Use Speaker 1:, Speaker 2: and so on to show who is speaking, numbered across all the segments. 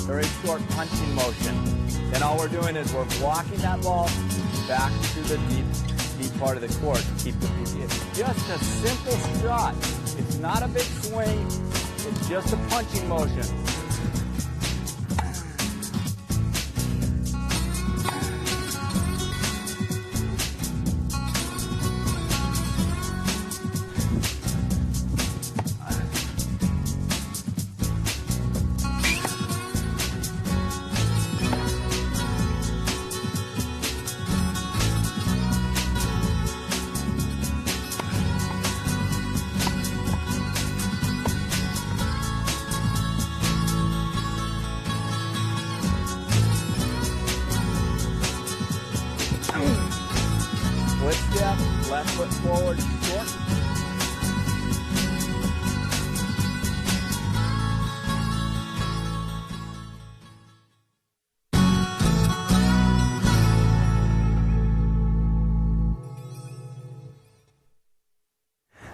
Speaker 1: very short punching motion. Then all we're doing is we're blocking that ball back to the deep part of the court to keep the PB. It's just a simple shot. It's not a big swing. It's just a punching motion. Split step, left foot forward, short.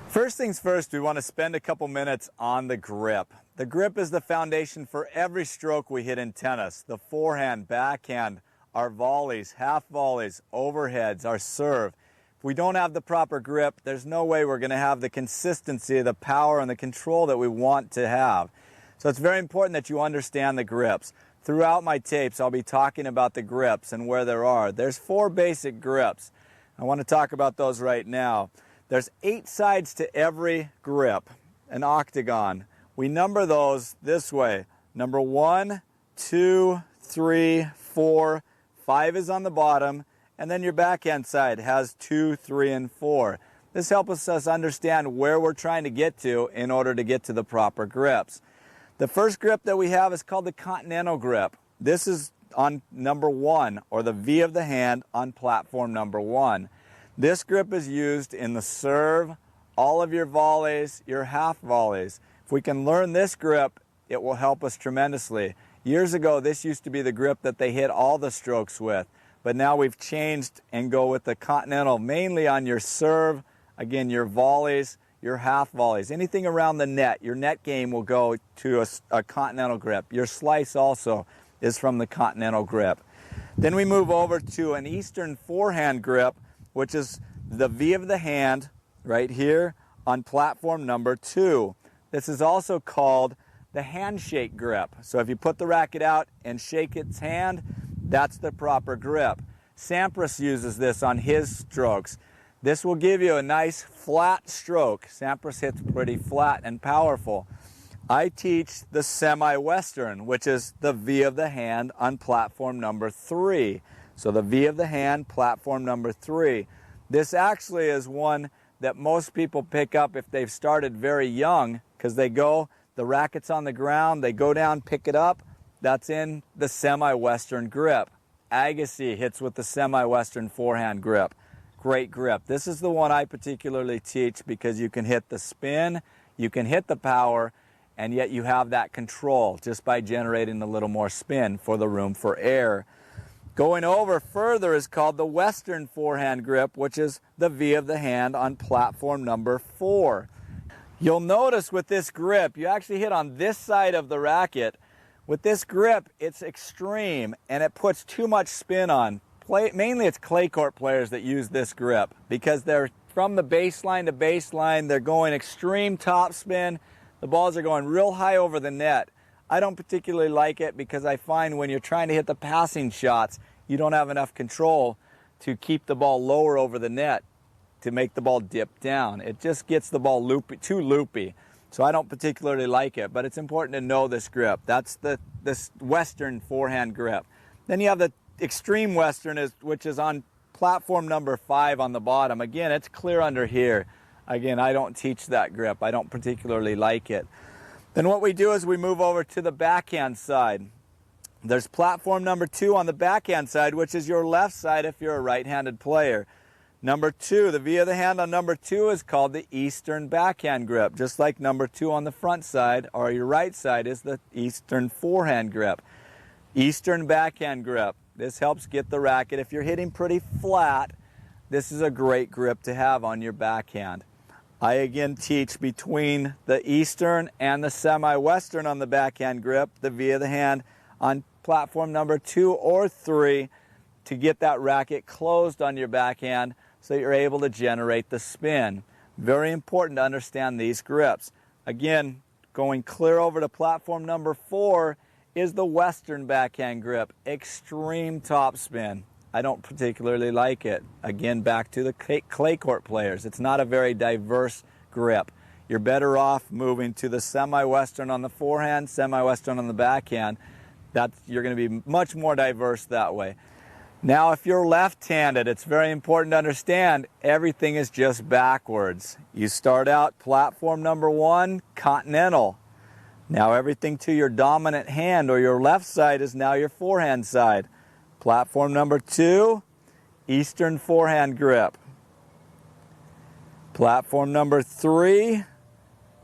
Speaker 1: First things first, we want to spend a couple minutes on the grip. The grip is the foundation for every stroke we hit in tennis. The forehand, backhand, our volleys, half volleys, overheads, our serve. If we don't have the proper grip, there's no way we're going to have the consistency, the power, and the control that we want to have. So it's very important that you understand the grips. Throughout my tapes, I'll be talking about the grips and where there are. There's 4 basic grips. I want to talk about those right now. There's 8 sides to every grip, an octagon. We number those this way. Number 1, 2, 3, 4, 5 is on the bottom, and then your backhand side has 2, 3, and 4. This helps us understand where we're trying to get to in order to get to the proper grips. The first grip that we have is called the continental grip. This is on number 1, or the V of the hand on platform number 1. This grip is used in the serve, all of your volleys, your half volleys. If we can learn this grip, it will help us tremendously. Years ago, this used to be the grip that they hit all the strokes with, but now we've changed and go with the continental, mainly on your serve, again, your volleys, your half volleys. Anything around the net, your net game will go to a continental grip. Your slice also is from the continental grip. Then we move over to an Eastern forehand grip, which is the V of the hand right here on platform number 2. This is also called the handshake grip. So if you put the racket out and shake its hand, that's the proper grip. Sampras uses this on his strokes. This will give you a nice flat stroke. Sampras hits pretty flat and powerful. I teach the semi-western, which is the V of the hand on platform number 3. So the V of the hand, platform number 3. This actually is one that most people pick up if they've started very young, because they go, the racket's on the ground, they go down, pick it up. That's in the semi-western grip. Agassi hits with the semi-western forehand grip. Great grip. This is the one I particularly teach because you can hit the spin, you can hit the power, and yet you have that control just by generating a little more spin for the room for air. Going over further is called the western forehand grip, which is the V of the hand on platform number 4. You'll notice with this grip, you actually hit on this side of the racket. With this grip, it's extreme and it puts too much spin on. Mainly it's clay court players that use this grip because they're from the baseline to baseline, they're going extreme top spin. The balls are going real high over the net. I don't particularly like it because I find when you're trying to hit the passing shots, you don't have enough control to keep the ball lower over the net to make the ball dip down. It just gets the ball loopy, too loopy. So I don't particularly like it, but it's important to know this grip. That's this western forehand grip. Then you have the extreme western, which is on platform number 5 on the bottom. Again, it's clear under here. Again, I don't teach that grip. I don't particularly like it. Then what we do is we move over to the backhand side. There's platform number 2 on the backhand side, which is your left side if you're a right-handed player. Number 2, the V of the hand on number 2 is called the Eastern backhand grip, just like number 2 on the front side, or your right side is the Eastern forehand grip. Eastern backhand grip. This helps get the racket. If you're hitting pretty flat, this is a great grip to have on your backhand. I again teach between the Eastern and the semi-Western on the backhand grip, the V of the hand on platform number 2 or 3 to get that racket closed on your backhand so you're able to generate the spin. Very important to understand these grips. Again, going clear over to platform number 4 is the Western backhand grip. Extreme topspin. I don't particularly like it. Again, back to the clay court players. It's not a very diverse grip. You're better off moving to the semi-Western on the forehand, semi-Western on the backhand. You're going to be much more diverse that way. Now, if you're left-handed, it's very important to understand everything is just backwards. You start out platform number 1, continental. Now everything to your dominant hand or your left side is now your forehand side. Platform number 2, Eastern forehand grip. Platform number 3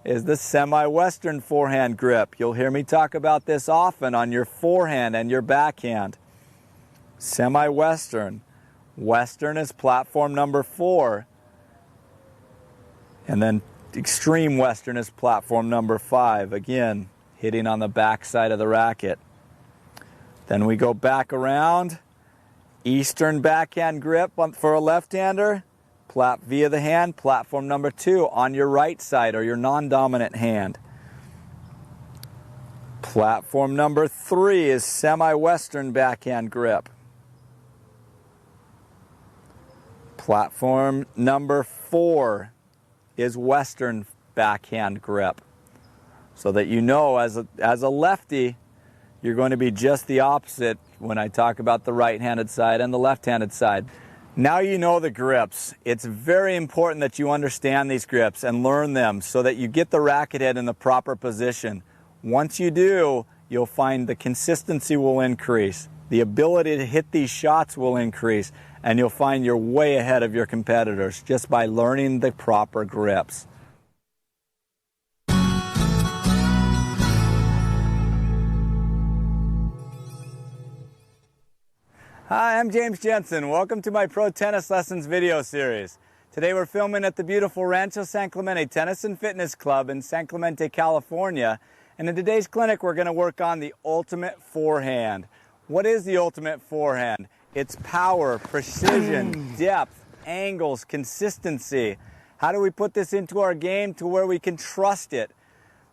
Speaker 1: is the semi-Western forehand grip. You'll hear me talk about this often on your forehand and your backhand. Semi-Western. Western is platform number 4. And then extreme Western is platform number 5. Again, hitting on the back side of the racket. Then we go back around. Eastern backhand grip for a left-hander. Via the hand, platform number 2 on your right side or your non-dominant hand. Platform number 3 is semi-Western backhand grip. Platform number 4 is Western backhand grip. So that you know, as a lefty, you're going to be just the opposite when I talk about the right-handed side and the left-handed side. Now you know the grips. It's very important that you understand these grips and learn them so that you get the racket head in the proper position. Once you do, you'll find the consistency will increase. The ability to hit these shots will increase, and you'll find you're way ahead of your competitors just by learning the proper grips. Hi, I'm James Jensen. Welcome to my Pro Tennis Lessons video series. Today we're filming at the beautiful Rancho San Clemente Tennis and Fitness Club in San Clemente, California. And in today's clinic, we're going to work on the ultimate forehand. What is the ultimate forehand? It's power, precision, depth, angles, consistency. How do we put this into our game to where we can trust it?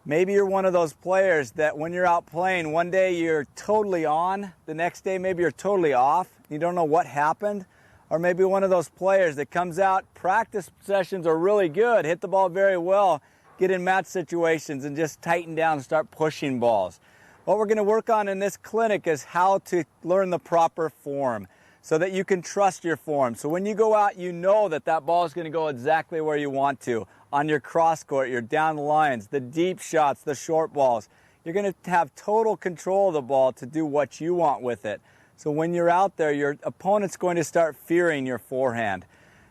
Speaker 1: Maybe you're one of those players that when you're out playing, one day you're totally on, the next day maybe you're totally off, you don't know what happened. Or maybe one of those players that comes out, practice sessions are really good, hit the ball very well, get in match situations and just tighten down and start pushing balls. What we're going to work on in this clinic is how to learn the proper form so that you can trust your form. So when you go out, you know that that ball is going to go exactly where you want to. On your cross court, your down the lines, the deep shots, the short balls. You're going to have total control of the ball to do what you want with it. So when you're out there, your opponent's going to start fearing your forehand.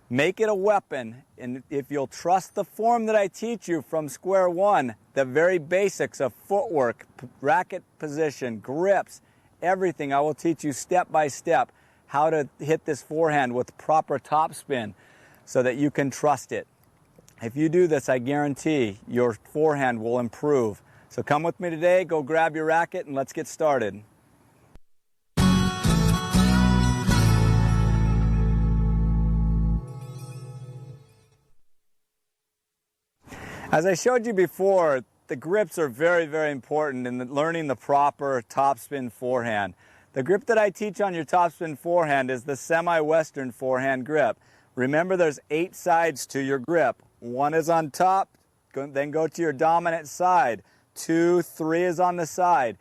Speaker 1: Make it a weapon, and if you'll trust the form that I teach you from square one, the very basics of footwork, racket position, grips, everything, I will teach you step by step how to hit this forehand with proper topspin so that you can trust it. If you do this, I guarantee your forehand will improve. So come with me today, go grab your racket, and let's get started. As I showed you before, the grips are very, very important in learning the proper topspin forehand. The grip that I teach on your topspin forehand is the semi-Western forehand grip. Remember, there's 8 sides to your grip. 1 is on top, then go to your dominant side. 2, 3 is on the side.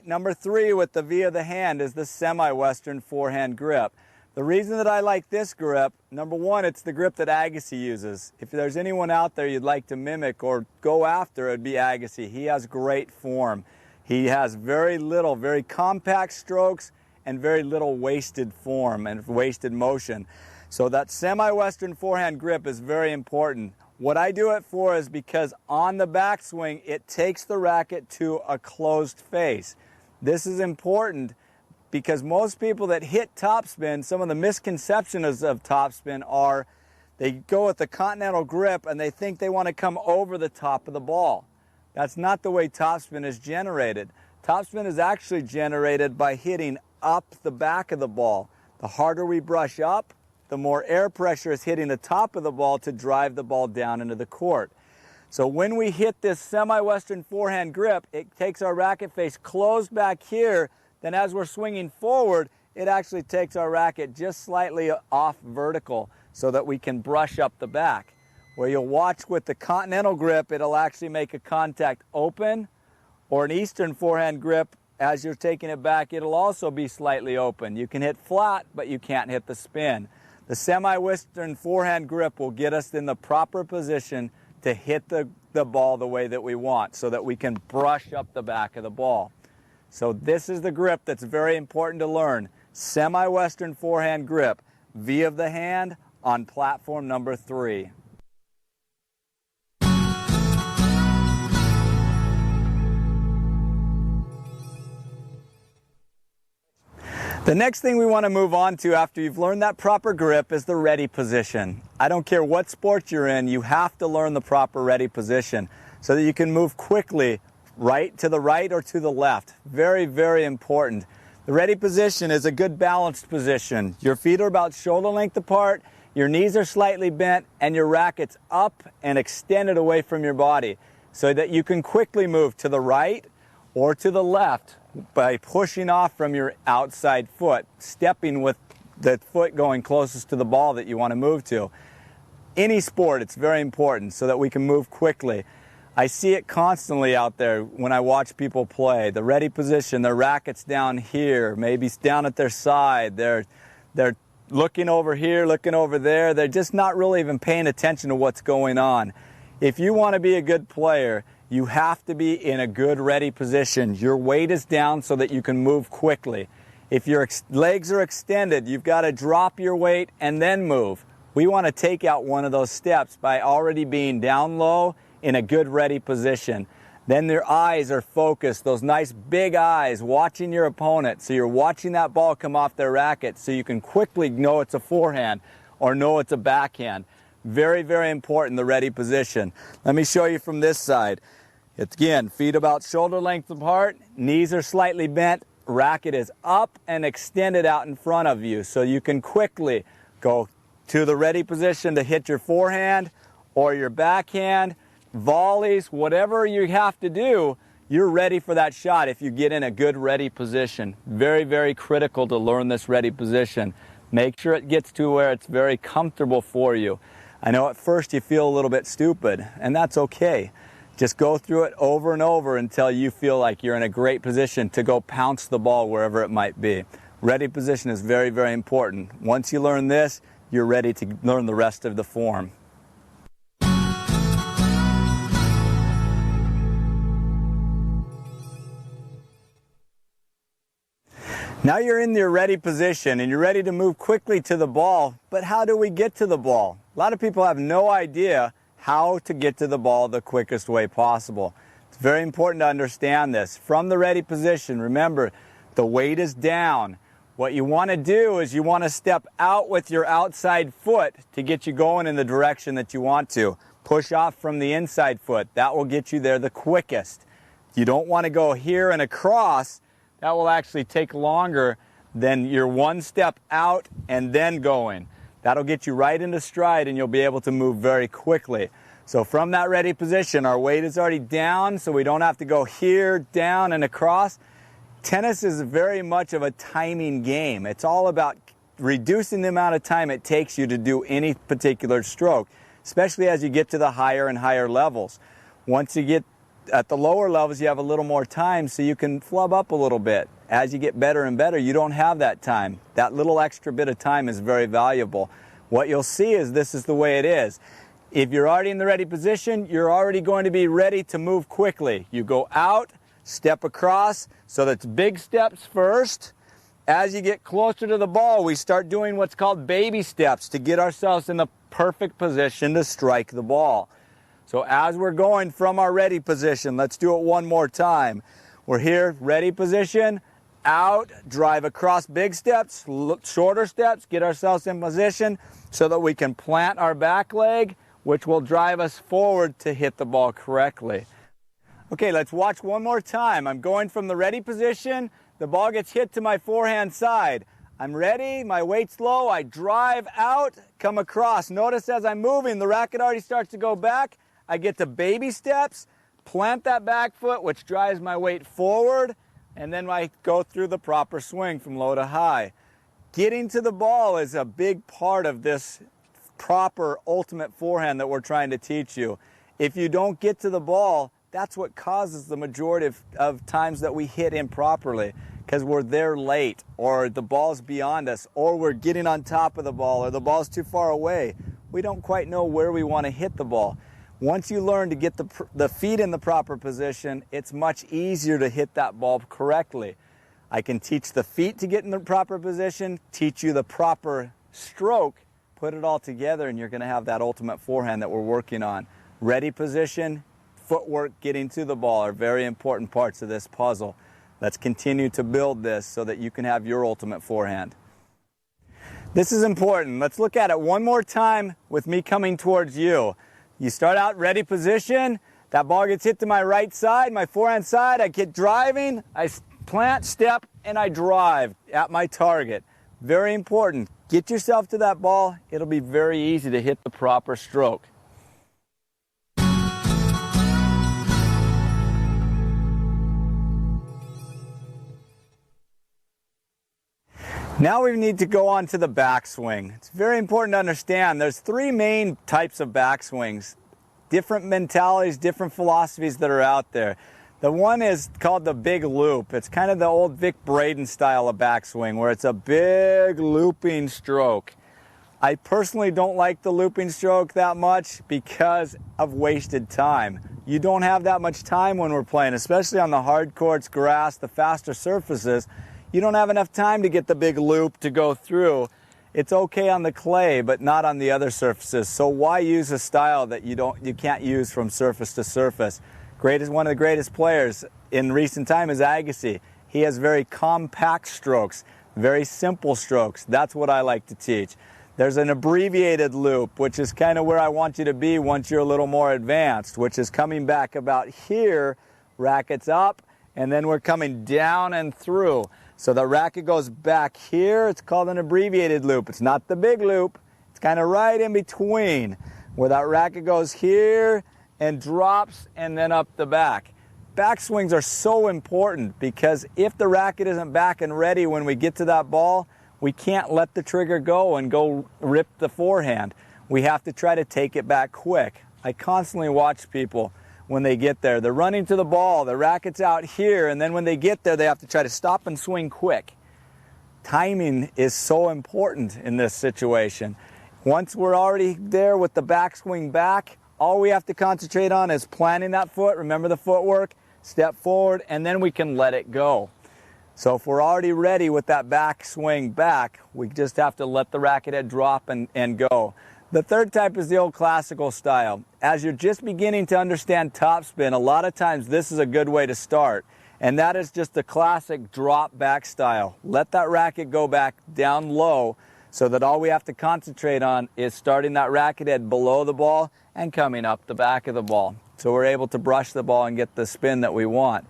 Speaker 1: Number 3 with the V of the hand is the semi-Western forehand grip. The reason that I like this grip, number 1, it's the grip that Agassi uses. If there's anyone out there you'd like to mimic or go after, it'd be Agassi. He has great form. He has very little, very compact strokes and very little wasted form and wasted motion. So that semi-Western forehand grip is very important. What I do it for is because on the backswing, it takes the racket to a closed face. This is important because most people that hit topspin, some of the misconceptions of topspin are they go with the continental grip and they think they want to come over the top of the ball. That's not the way topspin is generated. Topspin is actually generated by hitting up the back of the ball. The harder we brush up, the more air pressure is hitting the top of the ball to drive the ball down into the court. So when we hit this semi-western forehand grip, it takes our racket face closed back here. Then as we're swinging forward, it actually takes our racket just slightly off vertical so that we can brush up the back. Where you'll watch with the continental grip, it'll actually make a contact open, or an eastern forehand grip, as you're taking it back, it'll also be slightly open. You can hit flat, but you can't hit the spin. The semi-western forehand grip will get us in the proper position to hit the ball the way that we want so that we can brush up the back of the ball. So this is the grip that's very important to learn. Semi-western forehand grip, V of the hand on platform number 3. The next thing we want to move on to after you've learned that proper grip is the ready position. I don't care what sport you're in, you have to learn the proper ready position so that you can move quickly to the right or to the left. Very, very important. The ready position is a good balanced position. Your feet are about shoulder length apart, your knees are slightly bent, and your racket's up and extended away from your body so that you can quickly move to the right or to the left by pushing off from your outside foot, stepping with the foot going closest to the ball that you want to move to. Any sport, it's very important so that we can move quickly. I see it constantly out there when I watch people play. The ready position, their racket's down here, maybe down at their side. They're looking over here, looking over there. They're just not really even paying attention to what's going on. If you want to be a good player, you have to be in a good ready position. Your weight is down so that you can move quickly. If your legs are extended, you've got to drop your weight and then move. We want to take out one of those steps by already being down low in a good ready position. Then their eyes are focused, those nice big eyes watching your opponent. So you're watching that ball come off their racket so you can quickly know it's a forehand or know it's a backhand. Very, very important, the ready position. Let me show you from this side. It's again, feet about shoulder length apart, knees are slightly bent, racket is up and extended out in front of you. So you can quickly go to the ready position to hit your forehand or your backhand, volleys, whatever you have to do, you're ready for that shot if you get in a good ready position. Very, very critical to learn this ready position. Make sure it gets to where it's very comfortable for you. I know at first you feel a little bit stupid, and that's okay. Just go through it over and over until you feel like you're in a great position to go pounce the ball wherever it might be. Ready position is very, very important. Once you learn this, you're ready to learn the rest of the form. Now you're in your ready position and you're ready to move quickly to the ball, but how do we get to the ball? A lot of people have no idea how to get to the ball the quickest way possible. It's very important to understand this. From the ready position, remember, the weight is down. What you want to do is you want to step out with your outside foot to get you going in the direction that you want to. Push off from the inside foot. That will get you there the quickest. You don't want to go here and across. That will actually take longer than your one step out and then going. That'll get you right into stride and you'll be able to move very quickly. So from that ready position, our weight is already down, so we don't have to go here, down, and across. Tennis is very much of a timing game. It's all about reducing the amount of time it takes you to do any particular stroke, especially as you get to the higher and higher levels. Once you get at the lower levels, you have a little more time, so you can flub up a little bit. As you get better and better, you don't have that time. That little extra bit of time is very valuable. What you'll see is this is the way it is. If you're already in the ready position, you're already going to be ready to move quickly. You go out, step across, so that's big steps first. As you get closer to the ball, we start doing what's called baby steps to get ourselves in the perfect position to strike the ball. So as we're going from our ready position, let's do it one more time. We're here, ready position, out, drive across big steps, shorter steps, get ourselves in position so that we can plant our back leg, which will drive us forward to hit the ball correctly. Okay, let's watch one more time. I'm going from the ready position. The ball gets hit to my forehand side. I'm ready, my weight's low, I drive out, come across. Notice as I'm moving, the racket already starts to go back. I get to baby steps, plant that back foot, which drives my weight forward, and then I go through the proper swing from low to high. Getting to the ball is a big part of this proper ultimate forehand that we're trying to teach you. If you don't get to the ball, that's what causes the majority of times that we hit improperly, because we're there late, or the ball's beyond us, or we're getting on top of the ball, or the ball's too far away. We don't quite know where we want to hit the ball. Once you learn to get the feet in the proper position, it's much easier to hit that ball correctly. I can teach the feet to get in the proper position, teach you the proper stroke, put it all together, and you're going to have that ultimate forehand that we're working on. Ready position, footwork, getting to the ball are very important parts of this puzzle. Let's continue to build this so that you can have your ultimate forehand. This is important. Let's look at it one more time with me coming towards you. You start out ready position, that ball gets hit to my right side, my forehand side, I get driving, I plant, step, and I drive at my target. Very important. Get yourself to that ball. It'll be very easy to hit the proper stroke. Now we need to go on to the backswing. It's very important to understand there's three main types of backswings. Different mentalities, different philosophies that are out there. The one is called the big loop. It's kind of the old Vic Braden style of backswing where it's a big looping stroke. I personally don't like the looping stroke that much because of wasted time. You don't have that much time when we're playing, especially on the hard courts, grass, the faster surfaces. You don't have enough time to get the big loop to go through. It's okay on the clay, but not on the other surfaces. So why use a style that you can't use from surface to surface? One of the greatest players in recent time is Agassi. He has very compact strokes, very simple strokes. That's what I like to teach. There's an abbreviated loop, which is kind of where I want you to be once you're a little more advanced, which is coming back about here, rackets up, and then we're coming down and through. So the racket goes back here. It's called an abbreviated loop. It's not the big loop. It's kind of right in between where that racket goes here and drops and then up the back. Backswings are so important because if the racket isn't back and ready when we get to that ball, we can't let the trigger go and go rip the forehand. We have to try to take it back quick. I constantly watch people when they get there. They're running to the ball, the racket's out here, and then when they get there, they have to try to stop and swing quick. Timing is so important in this situation. Once we're already there with the backswing back, all we have to concentrate on is planting that foot. Remember the footwork, step forward, and then we can let it go. So if we're already ready with that backswing back, we just have to let the racket head drop and go. The third type is the old classical style. As you're just beginning to understand topspin, a lot of times this is a good way to start. And that is just the classic drop back style. Let that racket go back down low so that all we have to concentrate on is starting that racket head below the ball and coming up the back of the ball. So we're able to brush the ball and get the spin that we want.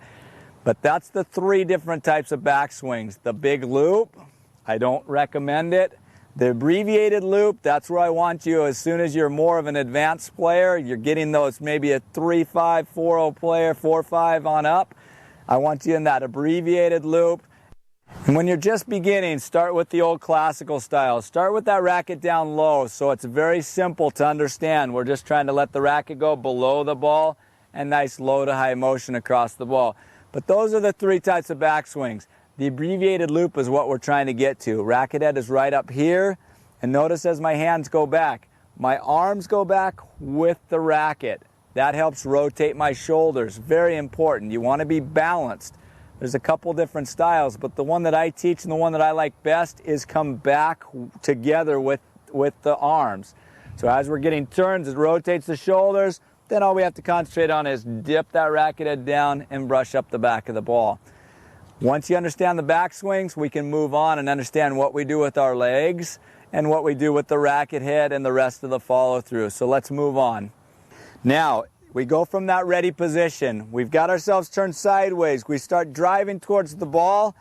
Speaker 1: But that's the three different types of backswings. The big loop, I don't recommend it. The abbreviated loop, that's where I want you as soon as you're more of an advanced player, you're getting those maybe a 3-5, 4-0 player, 4-5 on up. I want you in that abbreviated loop. And when you're just beginning, start with the old classical style. Start with that racket down low so it's very simple to understand. We're just trying to let the racket go below the ball and nice low to high motion across the ball. But those are the three types of backswings. The abbreviated loop is what we're trying to get to. Racket head is right up here, and notice as my hands go back, my arms go back with the racket. That helps rotate my shoulders. Very important. You want to be balanced. There's a couple different styles, but the one that I teach and the one that I like best is come back together with the arms. So as we're getting turns, it rotates the shoulders. Then all we have to concentrate on is dip that racket head down and brush up the back of the ball. Once you understand the backswings, we can move on and understand what we do with our legs and what we do with the racket head and the rest of the follow through. So let's move on. Now, We go from that ready position. We've got ourselves turned sideways. We start driving towards the ball.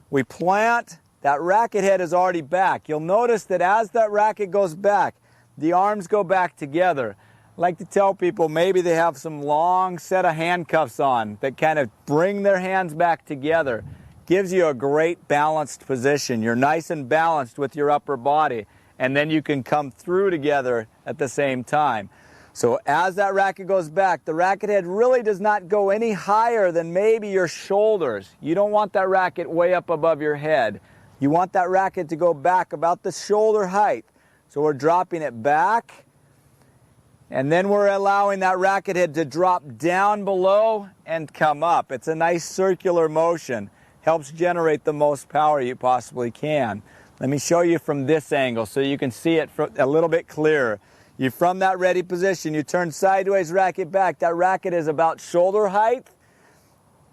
Speaker 1: We plant. That racket head is already back. You'll notice that as that racket goes back, the arms go back together. I like to tell people maybe they have some long set of handcuffs on that kind of bring their hands back together. Gives you a great balanced position. You're nice and balanced with your upper body, and then you can come through together at the same time. So as that racket goes back, the racket head really does not go any higher than maybe your shoulders. You don't want that racket way up above your head. You want that racket to go back about the shoulder height. So we're dropping it back, and then we're allowing that racket head to drop down below and come up. It's a nice circular motion. Helps generate the most power you possibly can. Let me show you from this angle so you can see it a little bit clearer. You from that ready position, you turn sideways, racket back. That racket is about shoulder height.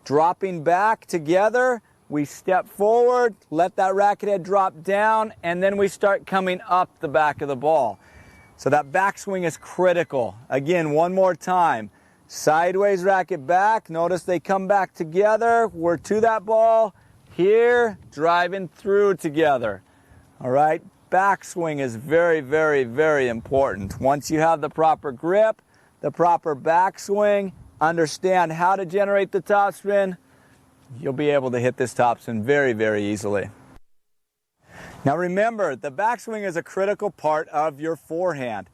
Speaker 1: Dropping back together, we step forward, let that racket head drop down, and then we start coming up the back of the ball. So that backswing is critical. Again, one more time. Sideways, racket back. Notice they come back together. We're to that ball. Here, driving through together. All right? Backswing is very, very, very important. Once you have the proper grip, the proper backswing, understand how to generate the topspin, you'll be able to hit this topspin very, very easily. Now remember, the backswing is a critical part of your forehand.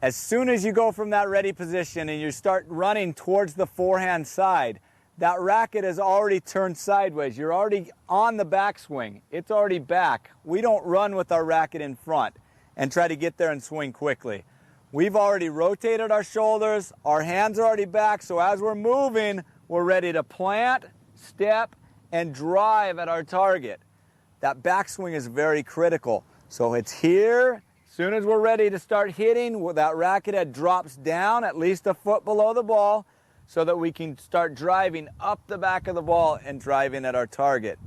Speaker 1: As soon as you go from that ready position and you start running towards the forehand side, that racket is already turned sideways. You're already on the backswing. It's already back. We don't run with our racket in front and try to get there and swing quickly. We've already rotated our shoulders. Our hands are already back, so as we're moving, we're ready to plant, step, and drive at our target. That backswing is very critical. So it's here. As soon as we're ready to start hitting, that racket head drops down at least a foot below the ball so that we can start driving up the back of the ball and driving at our target.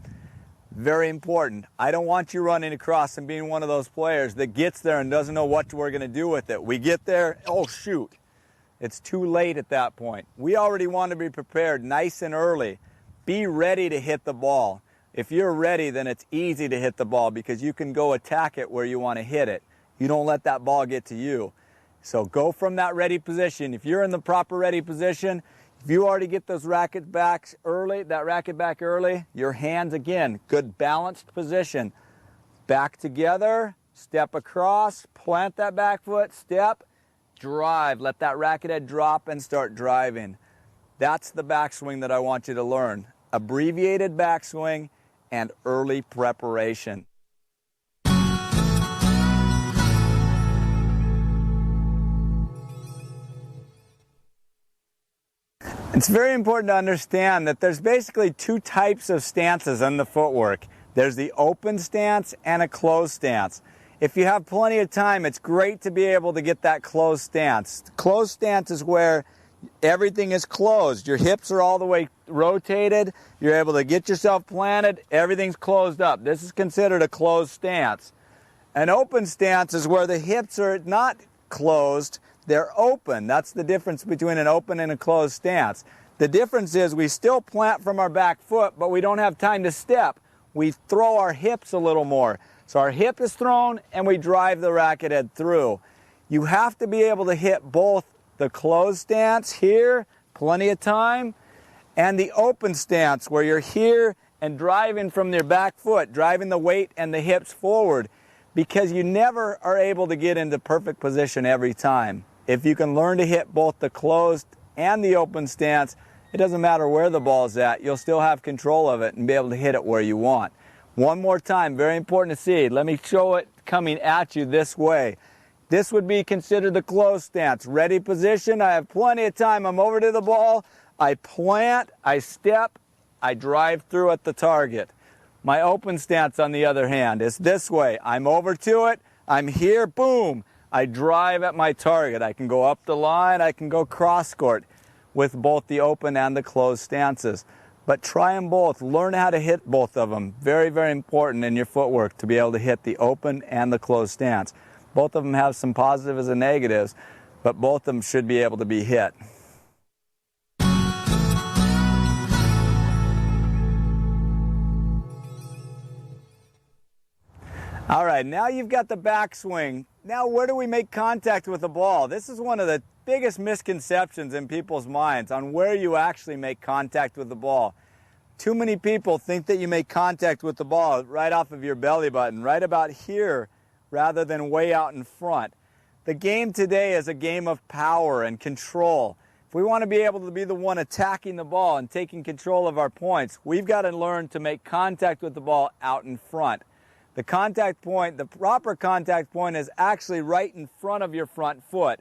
Speaker 1: Very important. I don't want you running across and being one of those players that gets there and doesn't know what we're going to do with it. We get there, oh shoot, it's too late at that point. We already want to be prepared nice and early. Be ready to hit the ball. If you're ready, then it's easy to hit the ball because you can go attack it where you want to hit it. You don't let that ball get to you. So go from that ready position. If you're in the proper ready position, if you already get those rackets back early, that racket back early, your hands again, good balanced position. Back together, step across, plant that back foot, step, drive. Let that racket head drop and start driving. That's the backswing that I want you to learn. Abbreviated backswing and early preparation. It's very important to understand that there's basically two types of stances in the footwork. There's the open stance and a closed stance. If you have plenty of time, it's great to be able to get that closed stance. Closed stance is where everything is closed. Your hips are all the way rotated. You're able to get yourself planted. Everything's closed up. This is considered a closed stance. An open stance is where the hips are not closed. They're open. That's the difference between an open and a closed stance. The difference is we still plant from our back foot, but we don't have time to step. We throw our hips a little more. So our hip is thrown and we drive the racket head through. You have to be able to hit both the closed stance here, plenty of time, and the open stance where you're here and driving from your back foot, driving the weight and the hips forward, because you never are able to get into perfect position every time. If you can learn to hit both the closed and the open stance, it doesn't matter where the ball's at, you'll still have control of it and be able to hit it where you want. One more time, very important to see. Let me show it coming at you this way. This would be considered the closed stance. Ready position, I have plenty of time. I'm over to the ball, I plant, I step, I drive through at the target. My open stance, on the other hand, is this way. I'm over to it, I'm here, boom. I drive at my target. I can go up the line, I can go cross court with both the open and the closed stances. But try them both. Learn how to hit both of them. Very, very important in your footwork to be able to hit the open and the closed stance. Both of them have some positives and negatives, but both of them should be able to be hit. All right, now you've got the backswing. Now where do we make contact with the ball? This is one of the biggest misconceptions in people's minds on where you actually make contact with the ball. Too many people think that you make contact with the ball right off of your belly button, right about here, rather than way out in front. The game today is a game of power and control. If we want to be able to be the one attacking the ball and taking control of our points, we've got to learn to make contact with the ball out in front. The contact point, the proper contact point, is actually right in front of your front foot.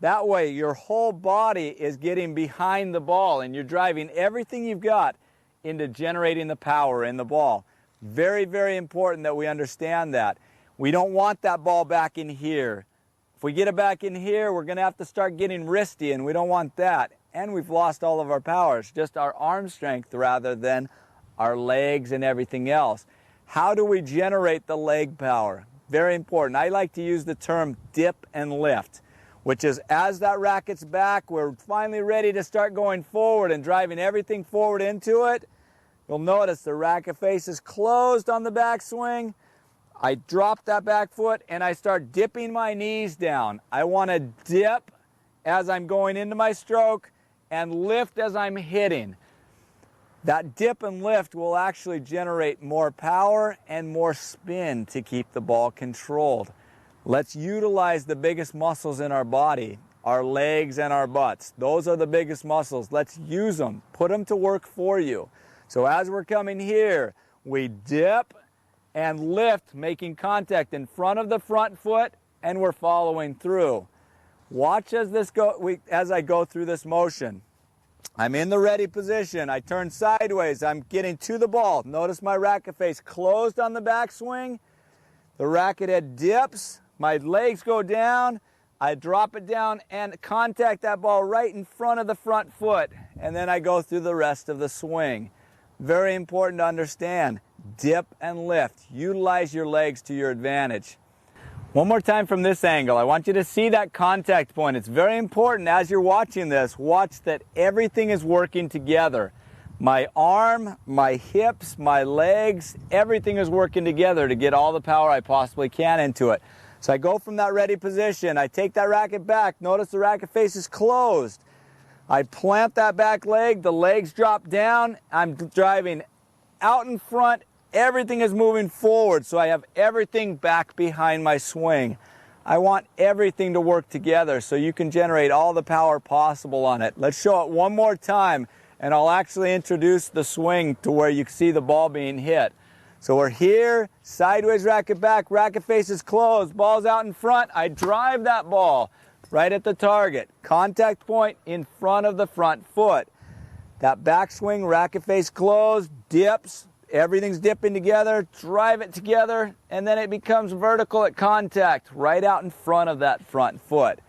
Speaker 1: That way your whole body is getting behind the ball and you're driving everything you've got into generating the power in the ball. Very, very important that we understand that. We don't want that ball back in here. If we get it back in here, we're going to have to start getting wristy, and we don't want that. And we've lost all of our power. It's just our arm strength rather than our legs and everything else. How do we generate the leg power? Very important. I like to use the term dip and lift, which is as that racket's back, we're finally ready to start going forward and driving everything forward into it. You'll notice the racket face is closed on the backswing. I drop that back foot and I start dipping my knees down. I want to dip as I'm going into my stroke and lift as I'm hitting. That dip and lift will actually generate more power and more spin to keep the ball controlled. Let's utilize the biggest muscles in our body, our legs and our butts. Those are the biggest muscles. Let's use them. Put them to work for you. So as we're coming here, we dip and lift, making contact in front of the front foot, and we're following through. Watch as I go through this motion. I'm in the ready position. I turn sideways. I'm getting to the ball. Notice my racket face closed on the backswing. The racket head dips. My legs go down. I drop it down and contact that ball right in front of the front foot. And then I go through the rest of the swing. Very important to understand. Dip and lift. Utilize your legs to your advantage. One more time from this angle. I want you to see that contact point. It's very important as you're watching this. Watch that everything is working together. My arm, my hips, my legs, everything is working together to get all the power I possibly can into it. So I go from that ready position. I take that racket back. Notice the racket face is closed. I plant that back leg. The legs drop down. I'm driving out in front. Everything is moving forward, so I have everything back behind my swing. I want everything to work together so you can generate all the power possible on it. Let's show it one more time, and I'll actually introduce the swing to where you can see the ball being hit. So we're here, sideways racket back, racket face is closed, ball's out in front. I drive that ball right at the target. Contact point in front of the front foot. That backswing, racket face closed, dips. Everything's dipping together, drive it together, and then it becomes vertical at contact right out in front of that front foot.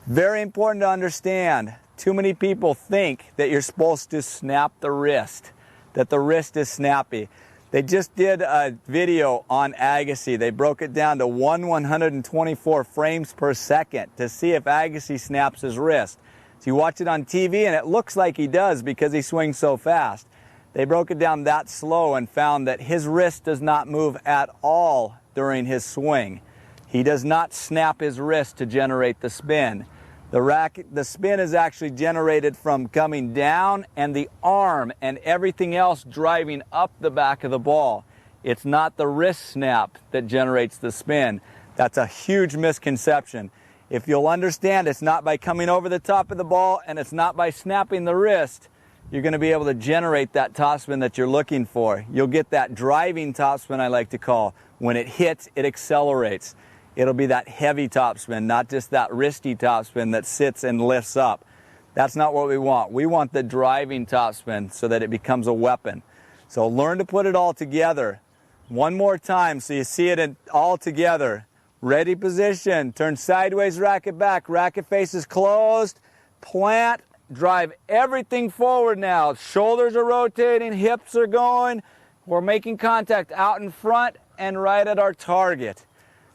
Speaker 1: Very important to understand. Too many people think that you're supposed to snap the wrist, that the wrist is snappy. They just did a video on Agassi. They broke it down to 1/124 frames per second to see if Agassi snaps his wrist. So you watch it on TV and it looks like he does because he swings so fast. They broke it down that slow and found that his wrist does not move at all during his swing. He does not snap his wrist to generate the spin. The spin is actually generated from coming down and the arm and everything else driving up the back of the ball. It's not the wrist snap that generates the spin. That's a huge misconception. If you'll understand, it's not by coming over the top of the ball and it's not by snapping the wrist, you're going to be able to generate that topspin that you're looking for. You'll get that driving topspin, I like to call. When it hits, it accelerates. It'll be that heavy topspin, not just that wristy topspin that sits and lifts up. That's not what we want. We want the driving topspin so that it becomes a weapon. So learn to put it all together. One more time so you see it all together. Ready position, turn sideways, racket back, racket face is closed, plant, drive everything forward now. Shoulders are rotating, hips are going. We're making contact out in front and right at our target.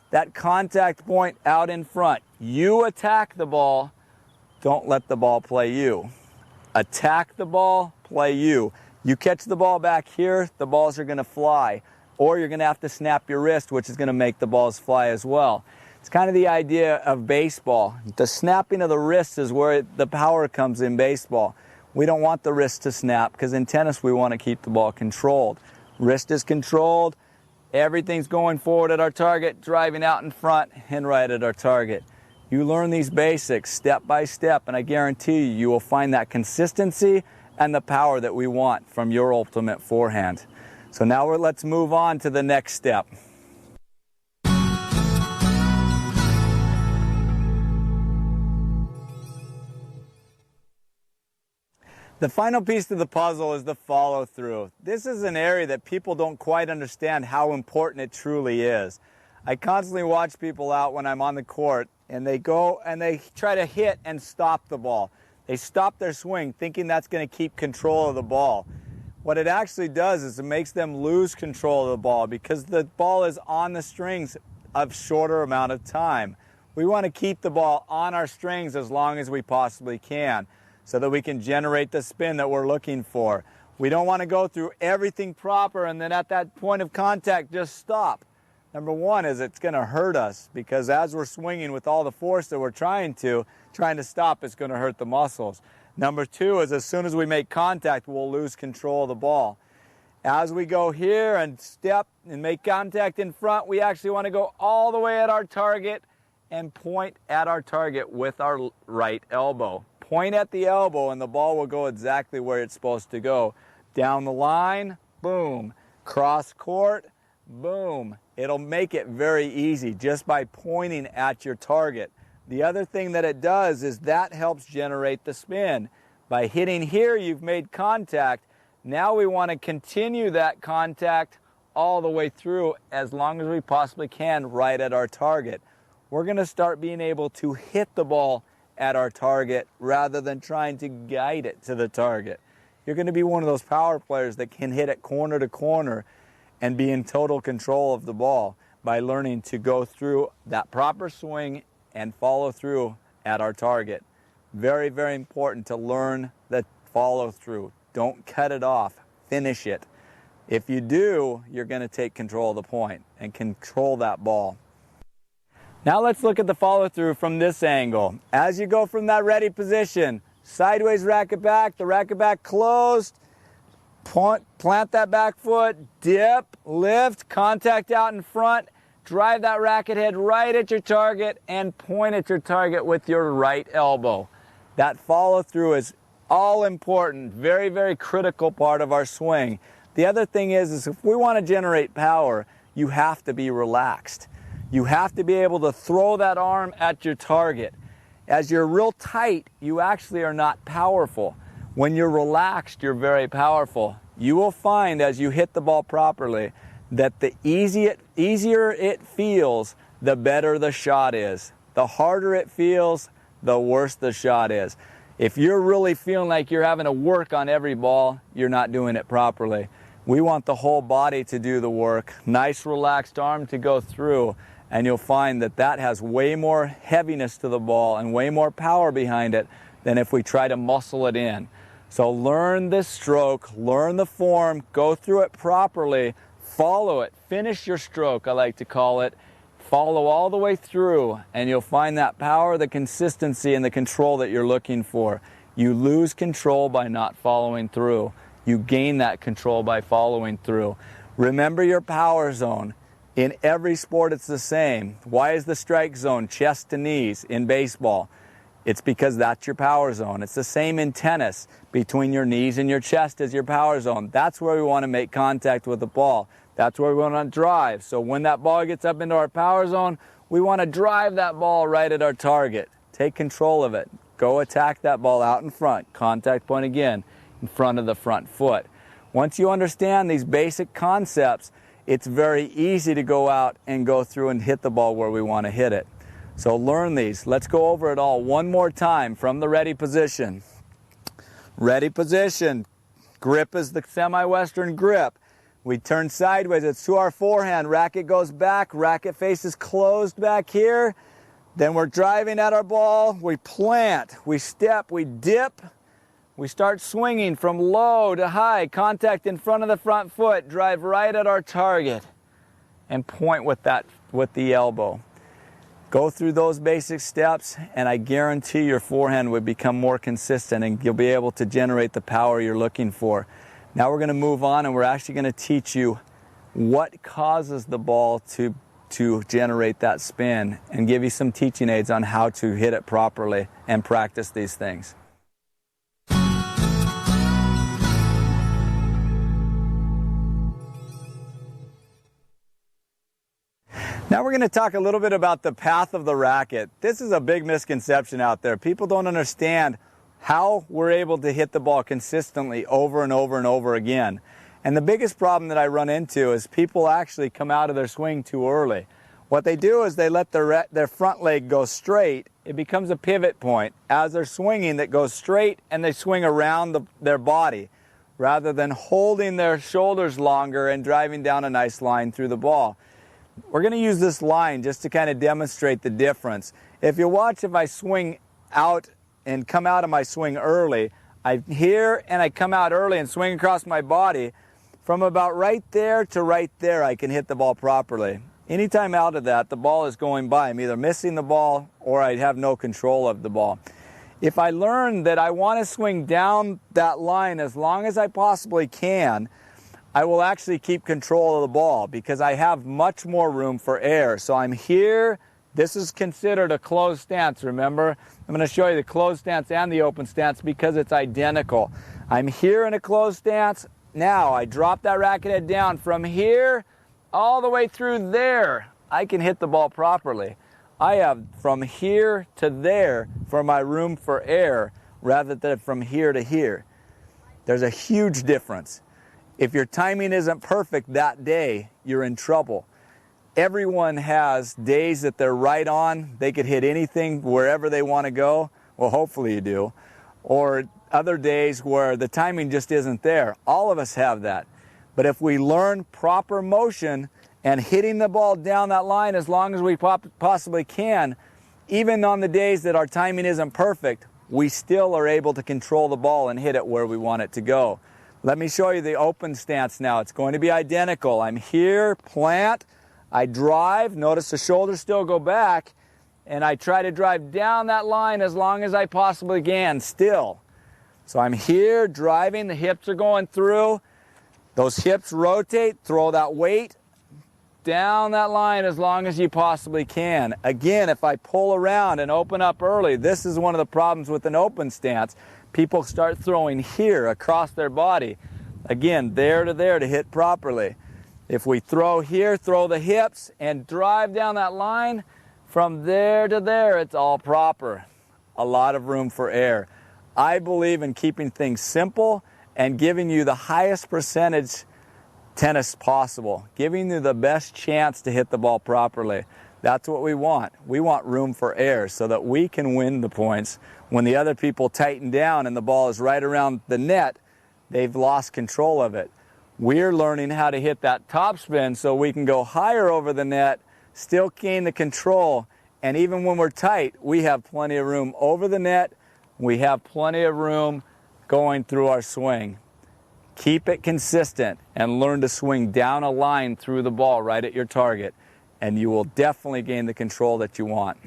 Speaker 1: That contact point out in front. You attack the ball, don't let the ball play you. Attack the ball, play you. You catch the ball back here, the balls are going to fly. or you're going to have to snap your wrist, which is going to make the balls fly as well. It's kind of the idea of baseball. The snapping of the wrist is where the power comes in baseball. We don't want the wrist to snap because in tennis we want to keep the ball controlled. Wrist is controlled, everything's going forward at our target, driving out in front and right at our target. You learn these basics step by step, and I guarantee you will find that consistency and the power that we want from your ultimate forehand. So now let's move on to the next step. The final piece of the puzzle is the follow-through. This is an area that people don't quite understand how important it truly is. I constantly watch people out when I'm on the court, and they go and they try to hit and stop the ball. They stop their swing thinking that's going to keep control of the ball. What it actually does is it makes them lose control of the ball because the ball is on the strings a shorter amount of time. We want to keep the ball on our strings as long as we possibly can, so that we can generate the spin that we're looking for. We don't want to go through everything proper and then at that point of contact just stop. Number one is it's going to hurt us because as we're swinging with all the force that we're trying to stop, it's going to hurt the muscles. Number two is as soon as we make contact, we'll lose control of the ball. As we go here and step and make contact in front, we actually want to go all the way at our target and point at our target with our right elbow. Point at the elbow and the ball will go exactly where it's supposed to go. Down the line, boom. Cross court, boom. It'll make it very easy just by pointing at your target. The other thing that it does is that helps generate the spin. By hitting here, you've made contact. Now we want to continue that contact all the way through as long as we possibly can right at our target. We're going to start being able to hit the ball at our target rather than trying to guide it to the target. You're going to be one of those power players that can hit it corner to corner and be in total control of the ball by learning to go through that proper swing and follow through at our target. Very, very important to learn the follow through. Don't cut it off. Finish it. If you do, you're going to take control of the point and control that ball. Now let's look at the follow-through from this angle. As you go from that ready position, sideways racket back, the racket back closed, plant that back foot, dip, lift, contact out in front, drive that racket head right at your target and point at your target with your right elbow. That follow-through is all important, very, very critical part of our swing. The other thing is if we want to generate power, you have to be relaxed. You have to be able to throw that arm at your target. As you're real tight, you actually are not powerful. When you're relaxed, you're very powerful. You will find as you hit the ball properly that the easier it feels, the better the shot is. The harder it feels, the worse the shot is. If you're really feeling like you're having to work on every ball, you're not doing it properly. We want the whole body to do the work. Nice relaxed arm to go through. And you'll find that that has way more heaviness to the ball and way more power behind it than if we try to muscle it in. So learn this stroke, learn the form, go through it properly, follow it, finish your stroke, I like to call it. Follow all the way through, and you'll find that power, the consistency, and the control that you're looking for. You lose control by not following through. You gain that control by following through. Remember your power zone. In every sport, it's the same. Why is the strike zone chest to knees in baseball? It's because that's your power zone. It's the same in tennis. Between your knees and your chest is your power zone. That's where we want to make contact with the ball. That's where we want to drive. So when that ball gets up into our power zone, we want to drive that ball right at our target. Take control of it. Go attack that ball out in front. Contact point again in front of the front foot. Once you understand these basic concepts, it's very easy to go out and go through and hit the ball where we want to hit it. So learn these. Let's go over it all one more time from the ready position. Ready position. Grip is the semi-western grip. We turn sideways. It's to our forehand. Racket goes back. Racket face is closed back here. Then we're driving at our ball. We plant. We step. We dip. we start swinging from low to high, contact in front of the front foot, drive right at our target, and point with the elbow. Go through those basic steps, and I guarantee your forehand will become more consistent and you'll be able to generate the power you're looking for. Now we're going to move on, and we're actually going to teach you what causes the ball to generate that spin and give you some teaching aids on how to hit it properly and practice these things. Now we're going to talk a little bit about the path of the racket. This is a big misconception out there. People don't understand how we're able to hit the ball consistently over and over and over again. And the biggest problem that I run into is people actually come out of their swing too early. What they do is they let their front leg go straight. It becomes a pivot point as they're swinging that goes straight, and they swing around their body rather than holding their shoulders longer and driving down a nice line through the ball. We're going to use this line just to kind of demonstrate the difference. If you watch, if I swing out and come out of my swing early, I'm here and I come out early and swing across my body. From about right there to right there, I can hit the ball properly. Anytime out of that, the ball is going by. I'm either missing the ball or I have no control of the ball. If I learn that I want to swing down that line as long as I possibly can, I will actually keep control of the ball because I have much more room for air. So I'm here. This is considered a closed stance, remember? I'm going to show you the closed stance and the open stance because it's identical. I'm here in a closed stance. Now I drop that racket head down. From here all the way through there, I can hit the ball properly. I have from here to there for my room for air rather than from here to here. There's a huge difference. If your timing isn't perfect that day, you're in trouble. Everyone has days that they're right on. They could hit anything wherever they want to go. Well, hopefully you do. Or other days where the timing just isn't there. All of us have that. But if we learn proper motion and hitting the ball down that line as long as we possibly can, even on the days that our timing isn't perfect, we still are able to control the ball and hit it where we want it to go. Let me show you the open stance now. It's going to be identical. I'm here, plant, I drive, notice the shoulders still go back, and I try to drive down that line as long as I possibly can still. So I'm here driving, the hips are going through, those hips rotate, throw that weight down that line as long as you possibly can. Again, if I pull around and open up early, this is one of the problems with an open stance. People start throwing here across their body. Again, there to there to hit properly. If we throw here, throw the hips and drive down that line, from there to there, it's all proper. A lot of room for air. I believe in keeping things simple and giving you the highest percentage tennis possible, giving you the best chance to hit the ball properly. That's what we want. We want room for air so that we can win the points. When the other people tighten down and the ball is right around the net, they've lost control of it. We're learning how to hit that topspin so we can go higher over the net, still gain the control, and even when we're tight, we have plenty of room over the net. We have plenty of room going through our swing. Keep it consistent and learn to swing down a line through the ball right at your target, and you will definitely gain the control that you want.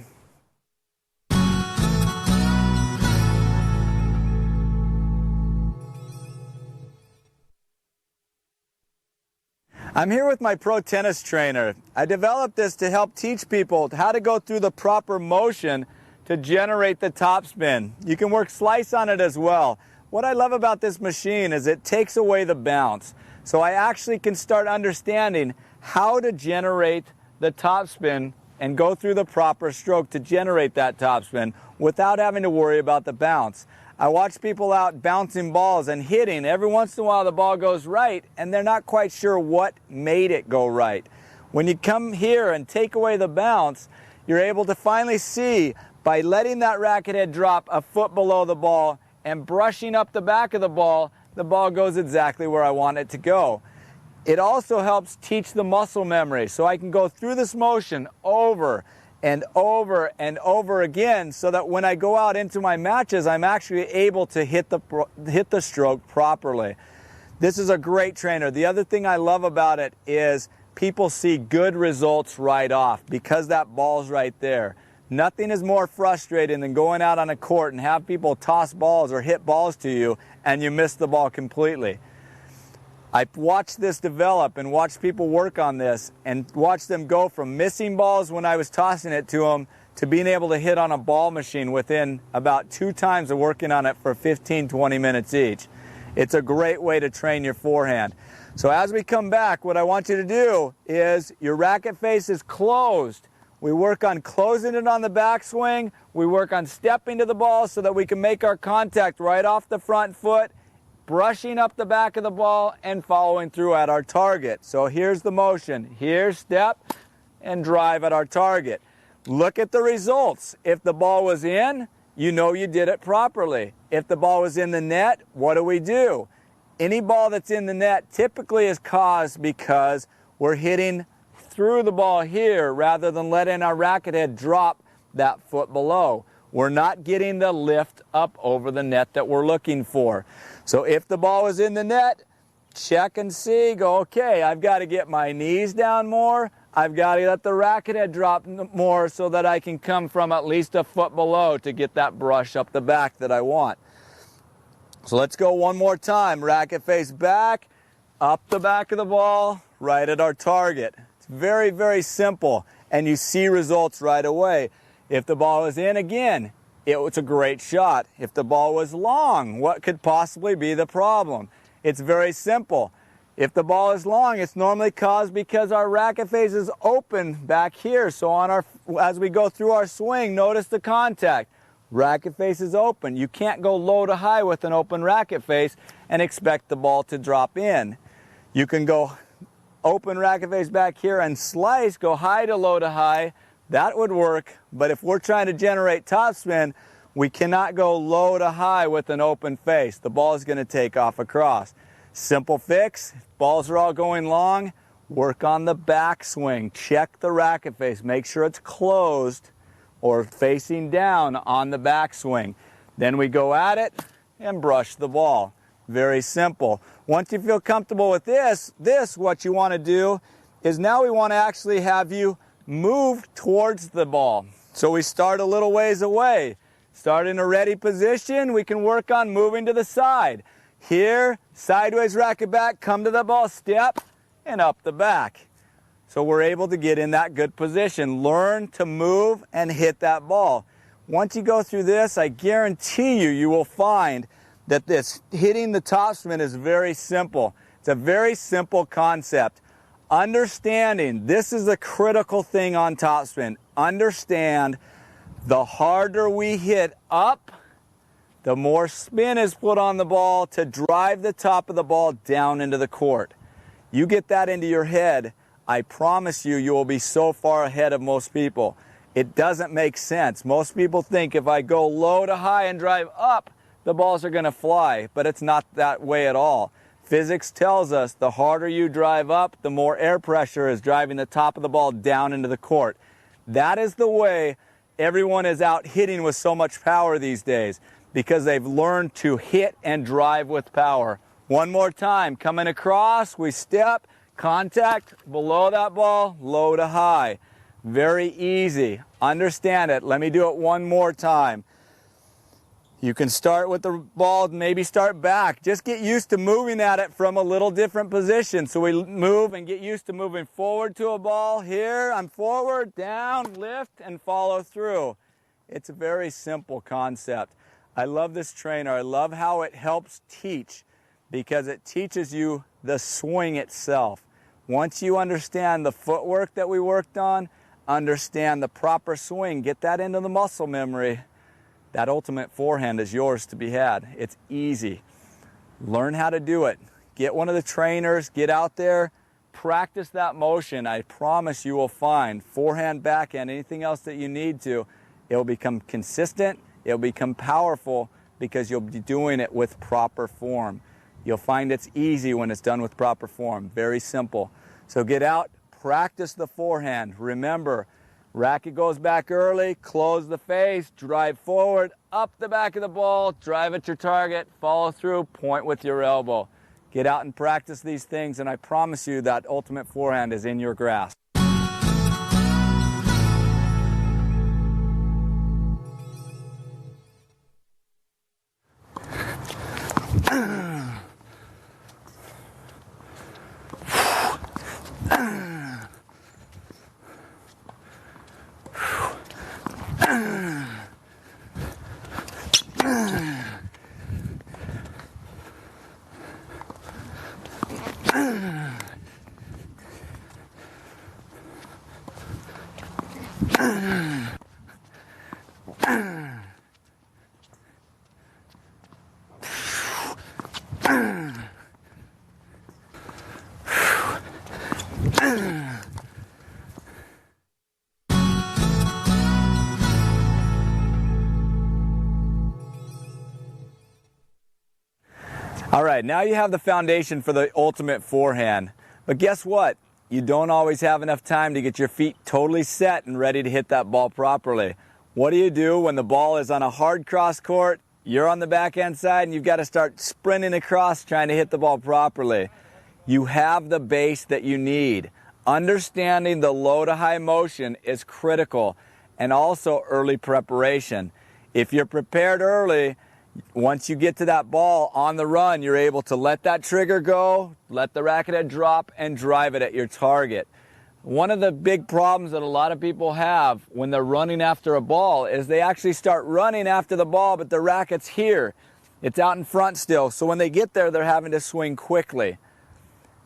Speaker 1: I'm here with my pro tennis trainer. I developed this to help teach people how to go through the proper motion to generate the topspin. You can work slice on it as well. What I love about this machine is it takes away the bounce. So I actually can start understanding how to generate the topspin and go through the proper stroke to generate that topspin without having to worry about the bounce. I watch people out bouncing balls and hitting. Every once in a while the ball goes right and they're not quite sure what made it go right. When you come here and take away the bounce, you're able to finally see by letting that racket head drop a foot below the ball and brushing up the back of the ball goes exactly where I want it to go. It also helps teach the muscle memory, so I can go through this motion over and over again, so that when I go out into my matches, I'm actually able to hit the stroke properly. This is a great trainer. The other thing I love about it is people see good results right off because that ball's right there. Nothing is more frustrating than going out on a court and have people toss balls or hit balls to you and you miss the ball completely. I watched this develop and watched people work on this and watched them go from missing balls when I was tossing it to them to being able to hit on a ball machine within about 2 times of working on it for 15-20 minutes each. It's a great way to train your forehand. So as we come back, what I want you to do is your racket face is closed. We work on closing it on the backswing. We work on stepping to the ball so that we can make our contact right off the front foot, brushing up the back of the ball and following through at our target. So here's the motion. Here, step and drive at our target. Look at the results. If the ball was in, you know you did it properly. If the ball was in the net, what do? Any ball that's in the net typically is caused because we're hitting through the ball here rather than letting our racket head drop that foot below. We're not getting the lift up over the net that we're looking for. So if the ball is in the net, check and see, go, okay, I've got to get my knees down more. I've got to let the racket head drop more so that I can come from at least a foot below to get that brush up the back that I want. So let's go one more time. Racket face back, up the back of the ball, right at our target. It's very, very simple, and you see results right away. If the ball is in, again, it was a great shot. If the ball was long, what could possibly be the problem? It's very simple. If the ball is long, it's normally caused because our racket face is open back here. So as we go through our swing, notice the contact. Racket face is open. You can't go low to high with an open racket face and expect the ball to drop in. You can go open racket face back here and slice, go high to low to high. That would work, but if we're trying to generate topspin, we cannot go low to high with an open face. The ball is going to take off across. Simple fix. If balls are all going long, work on the backswing. Check the racket face. Make sure it's closed or facing down on the backswing. Then we go at it and brush the ball. Very simple. Once you feel comfortable with this, what you want to do is now we want to actually have you move towards the ball. So we start a little ways away. Start in a ready position. We can work on moving to the side. Here, sideways racket back, come to the ball, step, and up the back. So we're able to get in that good position. Learn to move and hit that ball. Once you go through this, I guarantee you will find that this hitting the topspin is very simple. It's a very simple concept. Understanding, this is a critical thing on topspin. Understand, the harder we hit up, the more spin is put on the ball to drive the top of the ball down into the court. You get that into your head, I promise you, you will be so far ahead of most people. It doesn't make sense. Most people think if I go low to high and drive up, the balls are going to fly, but it's not that way at all. Physics tells us the harder you drive up, the more air pressure is driving the top of the ball down into the court. That is the way everyone is out hitting with so much power these days, because they've learned to hit and drive with power. One more time, coming across, we step, contact, below that ball, low to high. Very easy. Understand it. Let me do it one more time. You can start with the ball, maybe start back. Just get used to moving at it from a little different position. So we move and get used to moving forward to a ball. Here, I'm forward, down, lift, and follow through. It's a very simple concept. I love this trainer. I love how it helps teach, because it teaches you the swing itself. Once you understand the footwork that we worked on, understand the proper swing, get that into the muscle memory, that ultimate forehand is yours to be had. It's easy. Learn how to do it. Get one of the trainers, get out there, practice that motion. I promise you will find forehand, backhand, anything else that you need to, it will become consistent, it will become powerful, because you'll be doing it with proper form. You'll find it's easy when it's done with proper form. Very simple. So get out, practice the forehand. Remember, Racket goes back early, close the face, drive forward, up the back of the ball, drive at your target, follow through, point with your elbow. Get out and practice these things, and I promise you that ultimate forehand is in your grasp. All right, now you have the foundation for the ultimate forehand. But guess what? You don't always have enough time to get your feet totally set and ready to hit that ball properly. What do you do when the ball is on a hard cross court, you're on the backhand side, and you've got to start sprinting across trying to hit the ball properly? You have the base that you need. Understanding the low to high motion is critical, and also early preparation. If you're prepared early, once you get to that ball on the run, you're able to let that trigger go, let the racket head drop, and drive it at your target. One of the big problems that a lot of people have when they're running after a ball is they actually start running after the ball, but the racket's here. It's out in front still, so when they get there, they're having to swing quickly.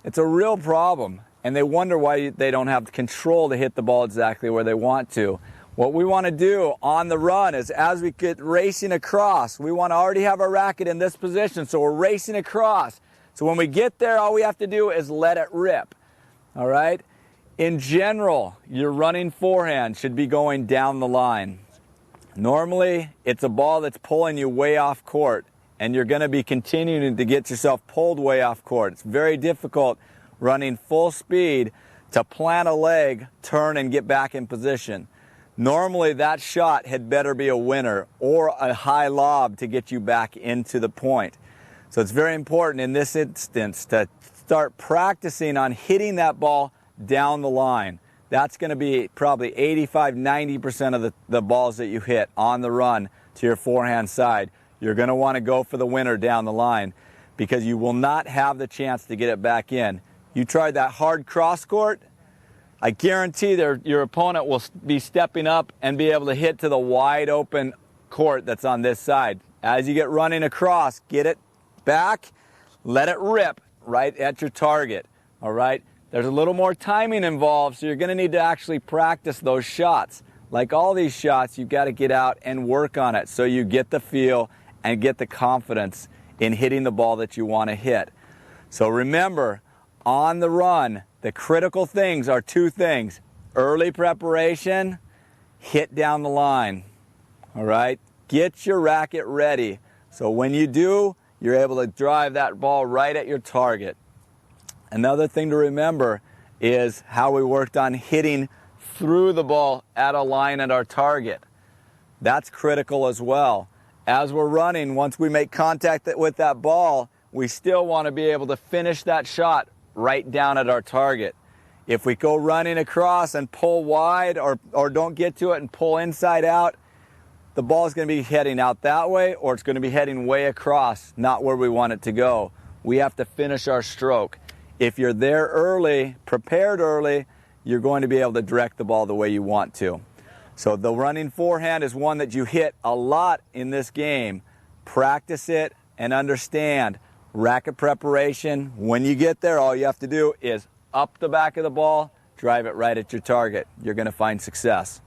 Speaker 1: It's a real problem, and they wonder why they don't have the control to hit the ball exactly where they want to. What we want to do on the run is as we get racing across, we want to already have our racket in this position, so we're racing across. So when we get there, all we have to do is let it rip, all right? In general, your running forehand should be going down the line. Normally, it's a ball that's pulling you way off court, and you're going to be continuing to get yourself pulled way off court. It's very difficult running full speed to plant a leg, turn, and get back in position. Normally, that shot had better be a winner or a high lob to get you back into the point. So it's very important in this instance to start practicing on hitting that ball down the line. That's going to be probably 85–90% of the balls that you hit on the run to your forehand side. You're going to want to go for the winner down the line because you will not have the chance to get it back in. You tried that hard cross court, I guarantee your opponent will be stepping up and be able to hit to the wide open court that's on this side. As you get running across, get it back, let it rip right at your target, all right? There's a little more timing involved, so you're going to need to actually practice those shots. Like all these shots, you've got to get out and work on it so you get the feel and get the confidence in hitting the ball that you want to hit. So remember, on the run, the critical things are two things: early preparation, hit down the line, all right? Get your racket ready so when you do, you're able to drive that ball right at your target. Another thing to remember is how we worked on hitting through the ball at a line at our target. That's critical as well. As we're running, once we make contact with that ball, we still want to be able to finish that shot right down at our target. If we go running across and pull wide or don't get to it and pull inside out, the ball is going to be heading out that way or it's going to be heading way across, not where we want it to go. We have to finish our stroke. If you're there early, prepared early, you're going to be able to direct the ball the way you want to. So the running forehand is one that you hit a lot in this game. Practice it and understand racket preparation. When you get there, all you have to do is up the back of the ball, drive it right at your target. You're going to find success.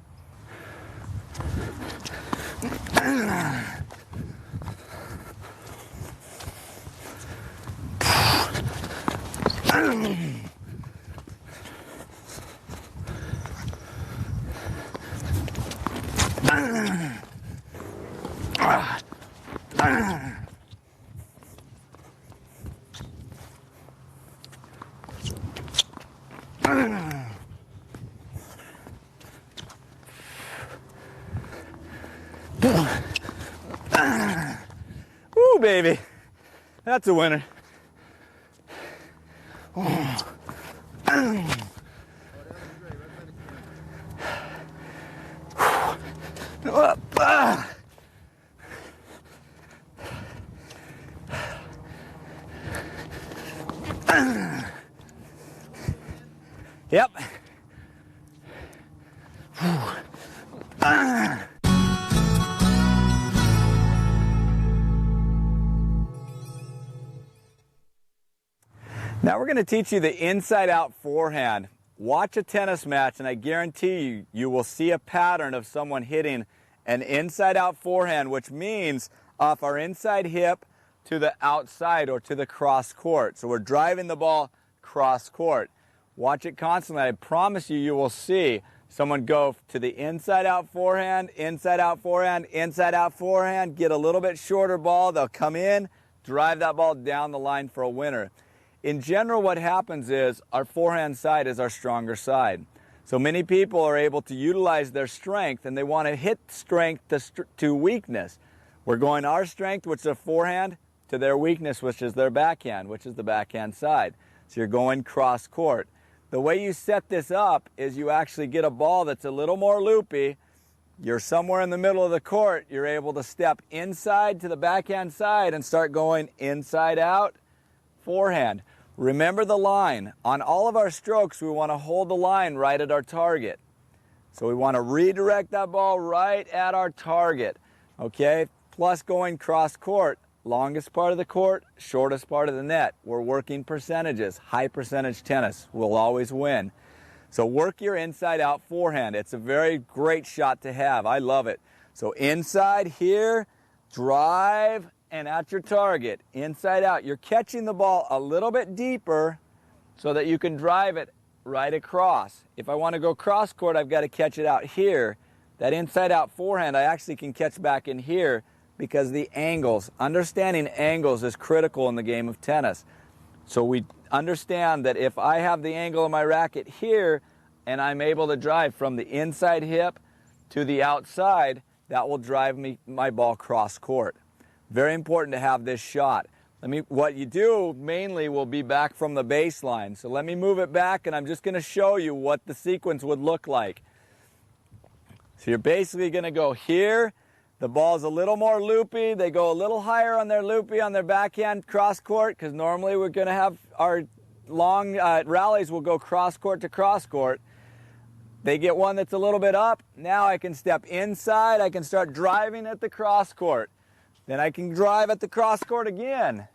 Speaker 1: Woo, baby. That's a winner. Yep. Now we're going to teach you the inside-out forehand. Watch a tennis match and I guarantee you, you will see a pattern of someone hitting an inside-out forehand, which means off our inside hip to the outside or to the cross court. So we're driving the ball cross court. Watch it constantly. I promise you, you will see someone go to the inside-out forehand, inside-out forehand, inside-out forehand, get a little bit shorter ball. They'll come in, drive that ball down the line for a winner. In general, what happens is our forehand side is our stronger side. So many people are able to utilize their strength and they want to hit strength to weakness. We're going our strength, which is a forehand, to their weakness, which is their backhand, which is the backhand side. So you're going cross court. The way you set this up is you actually get a ball that's a little more loopy. You're somewhere in the middle of the court. You're able to step inside to the backhand side and start going inside out, forehand. Remember the line. On all of our strokes, we want to hold the line right at our target. So we want to redirect that ball right at our target, okay? Plus going cross court, longest part of the court, shortest part of the net. We're working percentages. High percentage tennis will always win. So work your inside out forehand. It's a very great shot to have. I love it. So inside here, drive, and at your target, inside out. You're catching the ball a little bit deeper so that you can drive it right across. If I want to go cross court, I've got to catch it out here. That inside out forehand, I actually can catch back in here because the angles, understanding angles is critical in the game of tennis. So we understand that if I have the angle of my racket here and I'm able to drive from the inside hip to the outside, that will drive my ball cross court. Very important to have this shot. What you do mainly will be back from the baseline. So let me move it back and I'm just going to show you what the sequence would look like. So you're basically going to go here. The ball's a little more loopy. They go a little higher on their loopy on their backhand cross court because normally we're going to have our long rallies will go cross court to cross court. They get one that's a little bit up. Now I can step inside. I can start driving at the cross court. Then I can drive at the cross court again.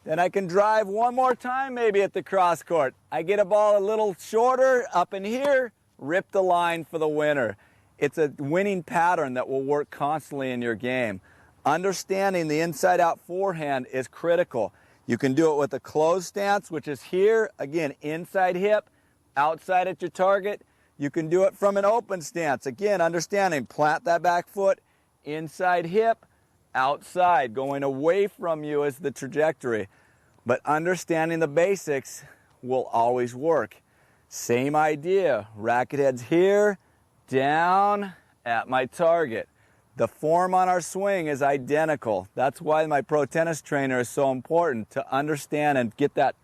Speaker 1: Then I can drive one more time maybe at the cross court. I get a ball a little shorter up in here, rip the line for the winner. It's a winning pattern that will work constantly in your game. Understanding the inside out forehand is critical. You can do it with a closed stance, which is here, again, inside hip, outside at your target. You can do it from an open stance. Again, understanding, plant that back foot, inside hip, outside, going away from you is the trajectory. But understanding the basics will always work. Same idea, racket heads here, down at my target. The form on our swing is identical. That's why my pro tennis trainer is so important, to understand and get that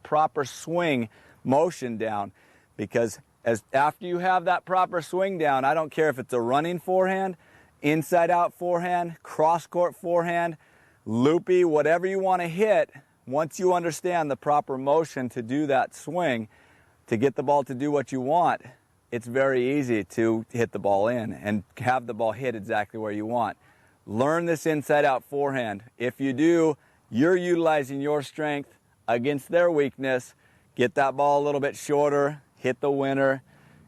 Speaker 1: proper swing motion down. Because after you have that proper swing down, I don't care if it's a running forehand, inside out forehand, cross court forehand, loopy, whatever you want to hit, once you understand the proper motion to do that swing, to get the ball to do what you want, it's very easy to hit the ball in and have the ball hit exactly where you want. Learn this inside out forehand. If you do, you're utilizing your strength against their weakness. Get that ball a little bit shorter, hit the winner,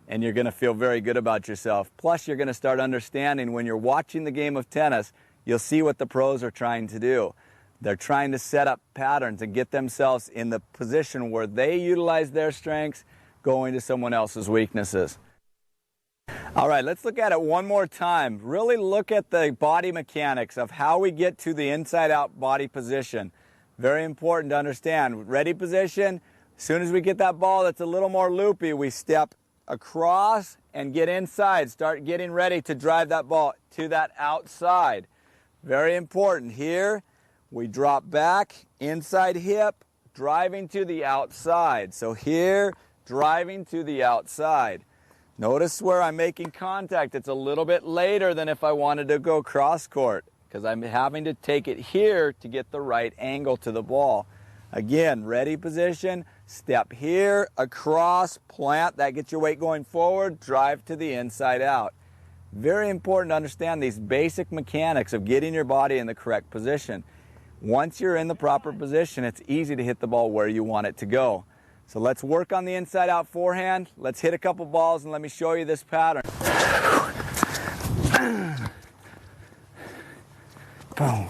Speaker 1: and you're going to feel very good about yourself. Plus, you're going to start understanding when you're watching the game of tennis, you'll see what the pros are trying to do. They're trying to set up patterns and get themselves in the position where they utilize their strengths, going to someone else's weaknesses. All right, let's look at it one more time. Really look at the body mechanics of how we get to the inside-out body position. Very important to understand. Ready position, as soon as we get that ball that's a little more loopy, we step across and get inside. Start getting ready to drive that ball to that outside. Very important. Here, we drop back, inside hip, driving to the outside. So here, driving to the outside. Notice where I'm making contact. It's a little bit later than if I wanted to go cross court, because I'm having to take it here to get the right angle to the ball. Again, ready position, step here, across, plant, that gets your weight going forward, drive to the inside out. Very important to understand these basic mechanics of getting your body in the correct position. Once you're in the proper position, it's easy to hit the ball where you want it to go. So let's work on the inside out forehand. Let's hit a couple balls and let me show you this pattern. Boom.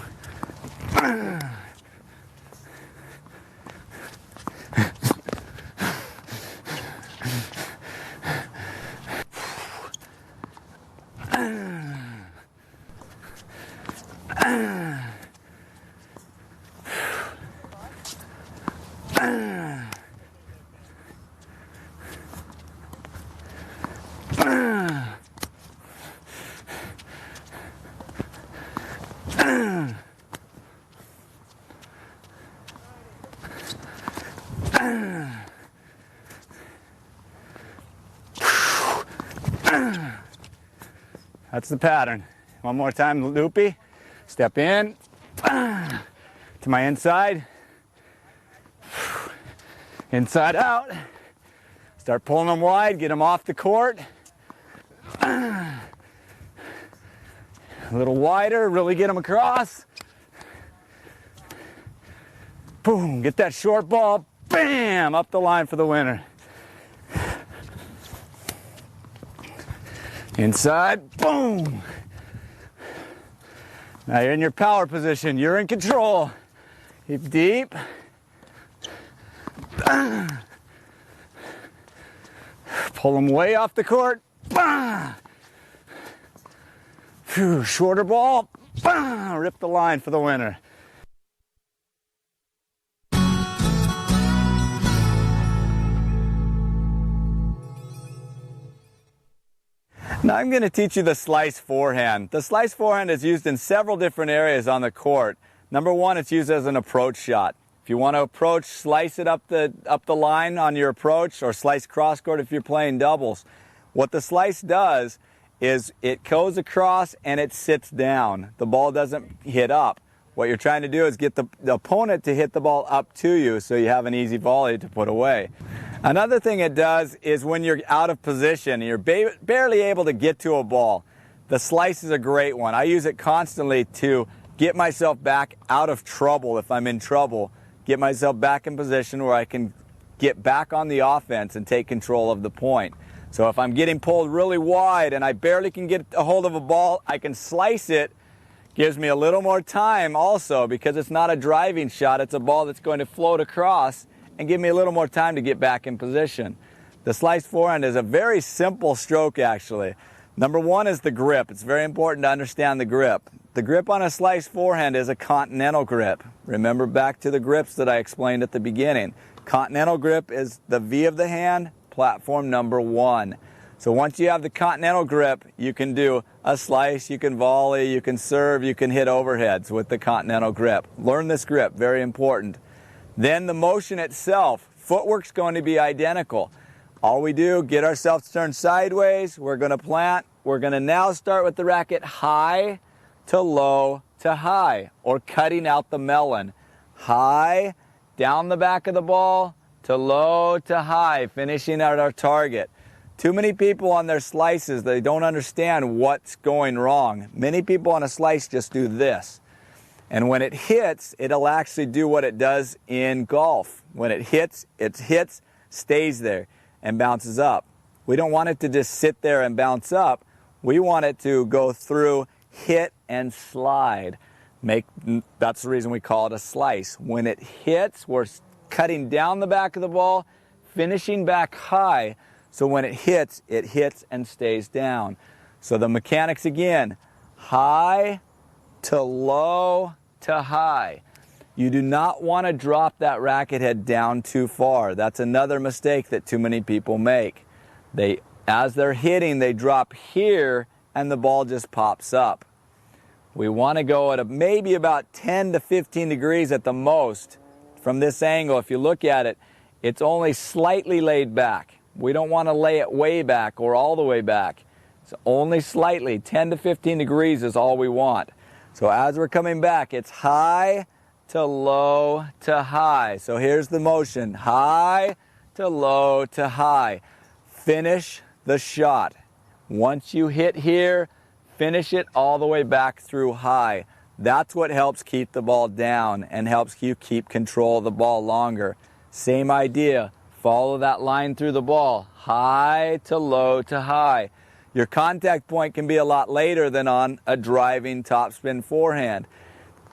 Speaker 1: That's the pattern. One more time, loopy. Step in, to my inside, inside out. Start pulling them wide, get them off the court. A little wider, really get them across. Boom, get that short ball, bam, up the line for the winner. Inside, boom. Now you're in your power position, you're in control. Keep deep. Pull them way off the court. Phew, shorter ball, rip the line for the winner. Now I'm going to teach you the slice forehand. The slice forehand is used in several different areas on the court. Number one, it's used as an approach shot. If you want to approach, slice it up the line on your approach, or slice cross court if you're playing doubles. What the slice does is it goes across and it sits down. The ball doesn't hit up. What you're trying to do is get the opponent to hit the ball up to you so you have an easy volley to put away. Another thing it does is when you're out of position and you're barely able to get to a ball, the slice is a great one. I use it constantly to get myself back out of trouble if I'm in trouble, get myself back in position where I can get back on the offense and take control of the point. So if I'm getting pulled really wide and I barely can get a hold of a ball, I can slice it. Gives me a little more time also, because it's not a driving shot, it's a ball that's going to float across and give me a little more time to get back in position. The slice forehand is a very simple stroke actually. Number one is the grip. It's very important to understand the grip. The grip on a slice forehand is a continental grip. Remember back to the grips that I explained at the beginning. Continental grip is the V of the hand, platform number one. So once you have the continental grip, you can do a slice, you can volley, you can serve, you can hit overheads with the continental grip. Learn this grip, very important. Then the motion itself, footwork's going to be identical. All we do, get ourselves turned sideways, we're going to plant. We're going to now start with the racket high to low to high, or cutting out the melon. High, down the back of the ball, to low to high, finishing at our target. Too many people on their slices, they don't understand what's going wrong. Many people on a slice just do this. And when it hits, it'll actually do what it does in golf. When it hits, stays there and bounces up. We don't want it to just sit there and bounce up. We want it to go through, hit, and slide. That's the reason we call it a slice. When it hits, we're cutting down the back of the ball, finishing back high. So when it hits and stays down. So the mechanics again, high to low to high. You do not want to drop that racket head down too far. That's another mistake that too many people make. As they're hitting, they drop here and the ball just pops up. We want to go at maybe about 10 to 15 degrees at the most. From this angle, if you look at it, it's only slightly laid back. We don't want to lay it way back or all the way back. It's only slightly. 10 to 15 degrees is all we want. So as we're coming back, it's high to low to high. So here's the motion. High to low to high. Finish the shot. Once you hit here, finish it all the way back through high. That's what helps keep the ball down and helps you keep control of the ball longer. Same idea. Follow that line through the ball. High to low to high. Your contact point can be a lot later than on a driving topspin forehand.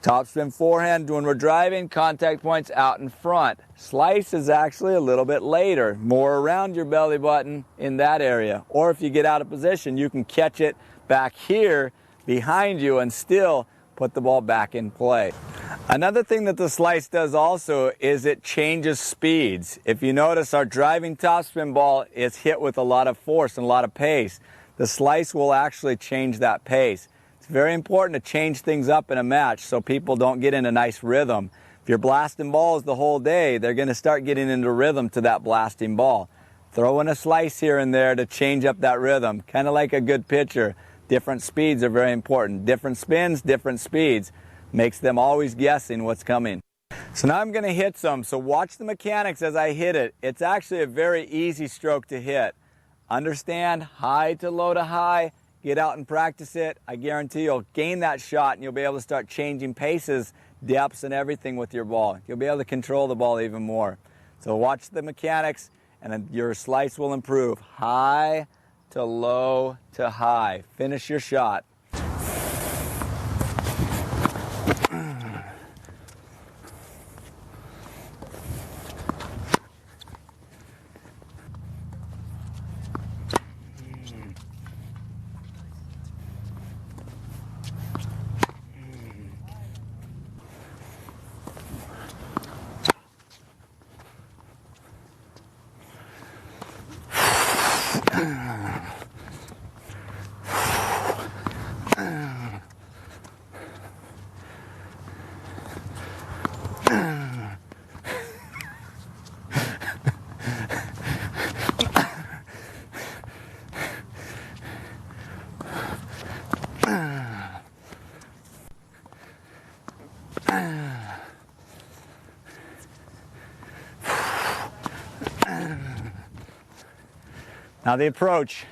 Speaker 1: Topspin forehand, when we're driving, contact point's out in front. Slice is actually a little bit later, more around your belly button in that area. Or if you get out of position, you can catch it back here behind you and still put the ball back in play. Another thing that the slice does also is it changes speeds. If you notice, our driving topspin ball is hit with a lot of force and a lot of pace. The slice will actually change that pace. It's very important to change things up in a match so people don't get in a nice rhythm. If you're blasting balls the whole day, they're going to start getting into rhythm to that blasting ball. Throw in a slice here and there to change up that rhythm, kind of like a good pitcher. Different speeds are very important. Different spins, different speeds. Makes them always guessing what's coming. So now I'm going to hit some, so watch the mechanics as I hit it. It's actually a very easy stroke to hit. Understand, high to low to high, get out and practice it. I guarantee you'll gain that shot and you'll be able to start changing paces, depths, and everything with your ball. You'll be able to control the ball even more. So watch the mechanics and then your slice will improve. High to low to high. Finish your shot. Now the approach.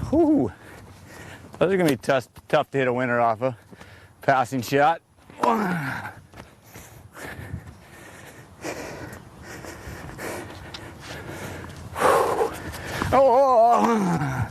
Speaker 1: Whew. Those are going to be tough to hit a winner off a passing shot. Oh!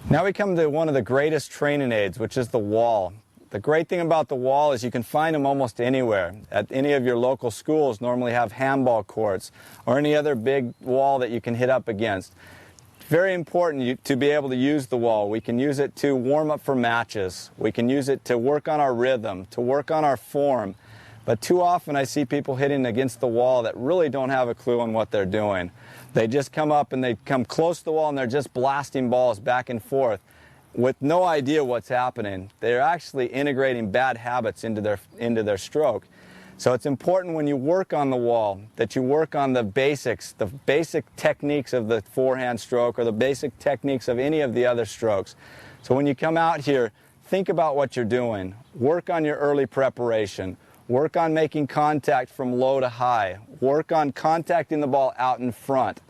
Speaker 1: Now we come to one of the greatest training aids, which is the wall. The great thing about the wall is you can find them almost anywhere. At any of your local schools normally have handball courts or any other big wall that you can hit up against. Very important to be able to use the wall. We can use it to warm up for matches. We can use it to work on our rhythm, to work on our form. But too often I see people hitting against the wall that really don't have a clue on what they're doing. They just come up and they come close to the wall and they're just blasting balls back and forth with no idea what's happening. They're actually integrating bad habits into their stroke. So it's important when you work on the wall that you work on the basics, the basic techniques of the forehand stroke or the basic techniques of any of the other strokes. So when you come out here, think about what you're doing. Work on your early preparation. Work on making contact from low to high. Work on contacting the ball out in front.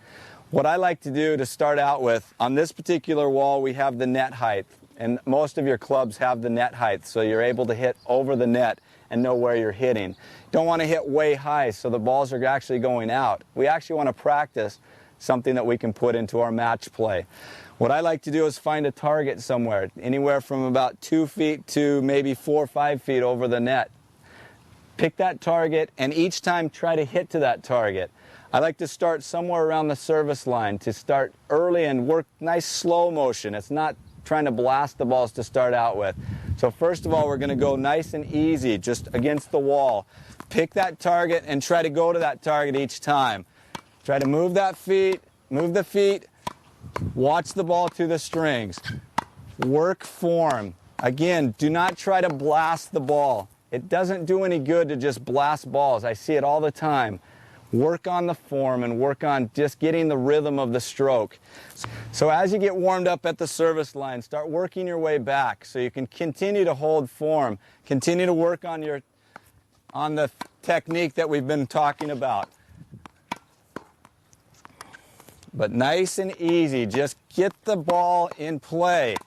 Speaker 1: What I like to do to start out with, on this particular wall we have the net height, and most of your clubs have the net height, so you're able to hit over the net and know where you're hitting. Don't want to hit way high so the balls are actually going out. We actually want to practice something that we can put into our match play. What I like to do is find a target somewhere, anywhere from about 2 feet to maybe 4 or 5 feet over the net. Pick that target and each time try to hit to that target. I like to start somewhere around the service line to start early and work nice slow motion. It's not trying to blast the balls to start out with. So first of all, we're going to go nice and easy just against the wall. Pick that target and try to go to that target each time. Try to move that feet, move the feet, watch the ball to the strings. Work form. Again, do not try to blast the ball. It doesn't do any good to just blast balls. I see it all the time. Work on the form and work on just getting the rhythm of the stroke. So as you get warmed up at the service line, start working your way back so you can continue to hold form, continue to work on the technique that we've been talking about. But nice and easy, just get the ball in play.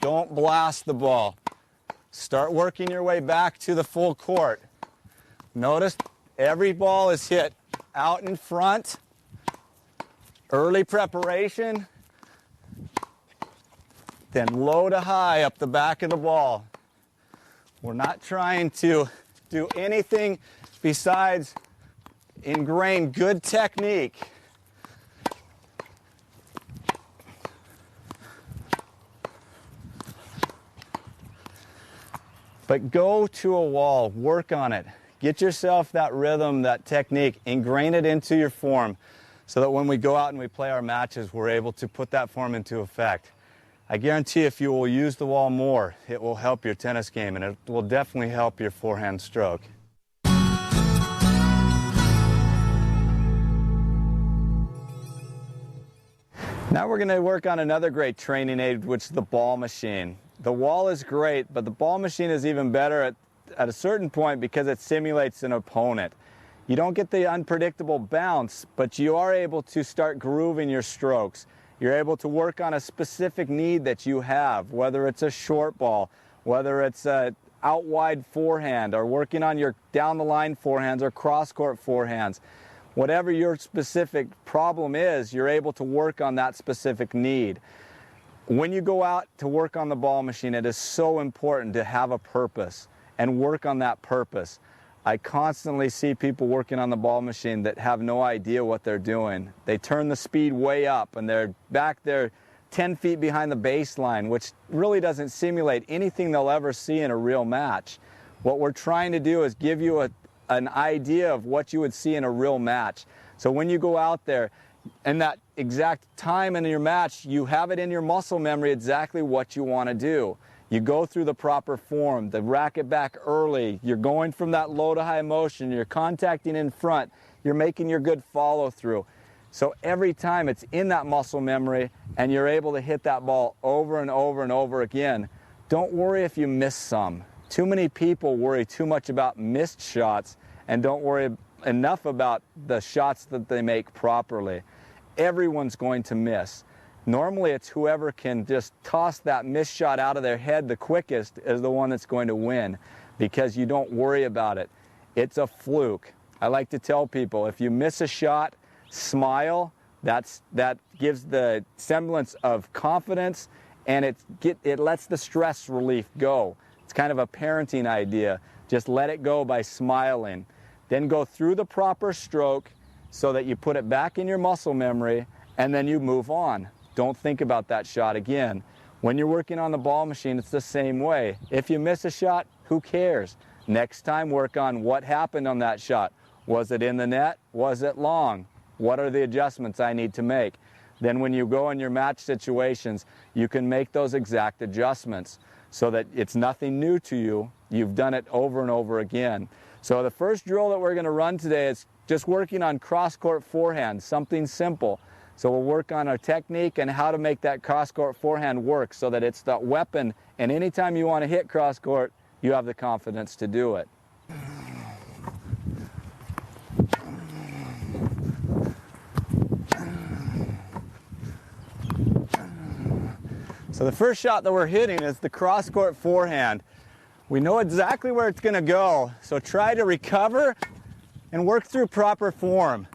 Speaker 1: Don't blast the ball. Start working your way back to the full court. Notice every ball is hit out in front. Early preparation. Then low to high up the back of the ball. We're not trying to do anything besides ingrain good technique. But go to a wall, work on it. Get yourself that rhythm, that technique, ingrain it into your form so that when we go out and we play our matches, we're able to put that form into effect. I guarantee if you will use the wall more, it will help your tennis game and it will definitely help your forehand stroke. Now we're going to work on another great training aid, which is the ball machine. The wall is great, but the ball machine is even better at a certain point because it simulates an opponent. You don't get the unpredictable bounce, but you are able to start grooving your strokes. You're able to work on a specific need that you have, whether it's a short ball, whether it's a out wide forehand, or working on your down the line forehands or cross court forehands. Whatever your specific problem is, you're able to work on that specific need. When you go out to work on the ball machine, it is so important to have a purpose and work on that purpose. I constantly see people working on the ball machine that have no idea what they're doing. They turn the speed way up and they're back there 10 feet behind the baseline, which really doesn't simulate anything they'll ever see in a real match. What we're trying to do is give you an idea of what you would see in a real match. So when you go out there, and that exact time in your match, you have it in your muscle memory exactly what you want to do. You go through the proper form, the racket back early, you're going from that low to high motion, you're contacting in front, you're making your good follow through. So every time it's in that muscle memory and you're able to hit that ball over and over and over again. Don't worry if you miss some. Too many people worry too much about missed shots and don't worry enough about the shots that they make properly. Everyone's going to miss. Normally it's whoever can just toss that missed shot out of their head the quickest is the one that's going to win because you don't worry about it. It's a fluke. I like to tell people if you miss a shot, smile. That gives the semblance of confidence and it lets the stress relief go. It's kind of a parenting idea. Just let it go by smiling. Then go through the proper stroke so that you put it back in your muscle memory and then you move on. Don't think about that shot again. When you're working on the ball machine, it's the same way. If you miss a shot, who cares? Next time, work on what happened on that shot. Was it in the net? Was it long? What are the adjustments I need to make? Then when you go in your match situations, you can make those exact adjustments so that it's nothing new to you. You've done it over and over again. So the first drill that we're going to run today is just working on cross-court forehand, something simple. So we'll work on our technique and how to make that cross-court forehand work so that it's that weapon, and anytime you want to hit cross-court, you have the confidence to do it. So the first shot that we're hitting is the cross-court forehand. We know exactly where it's going to go, so try to recover and work through proper form.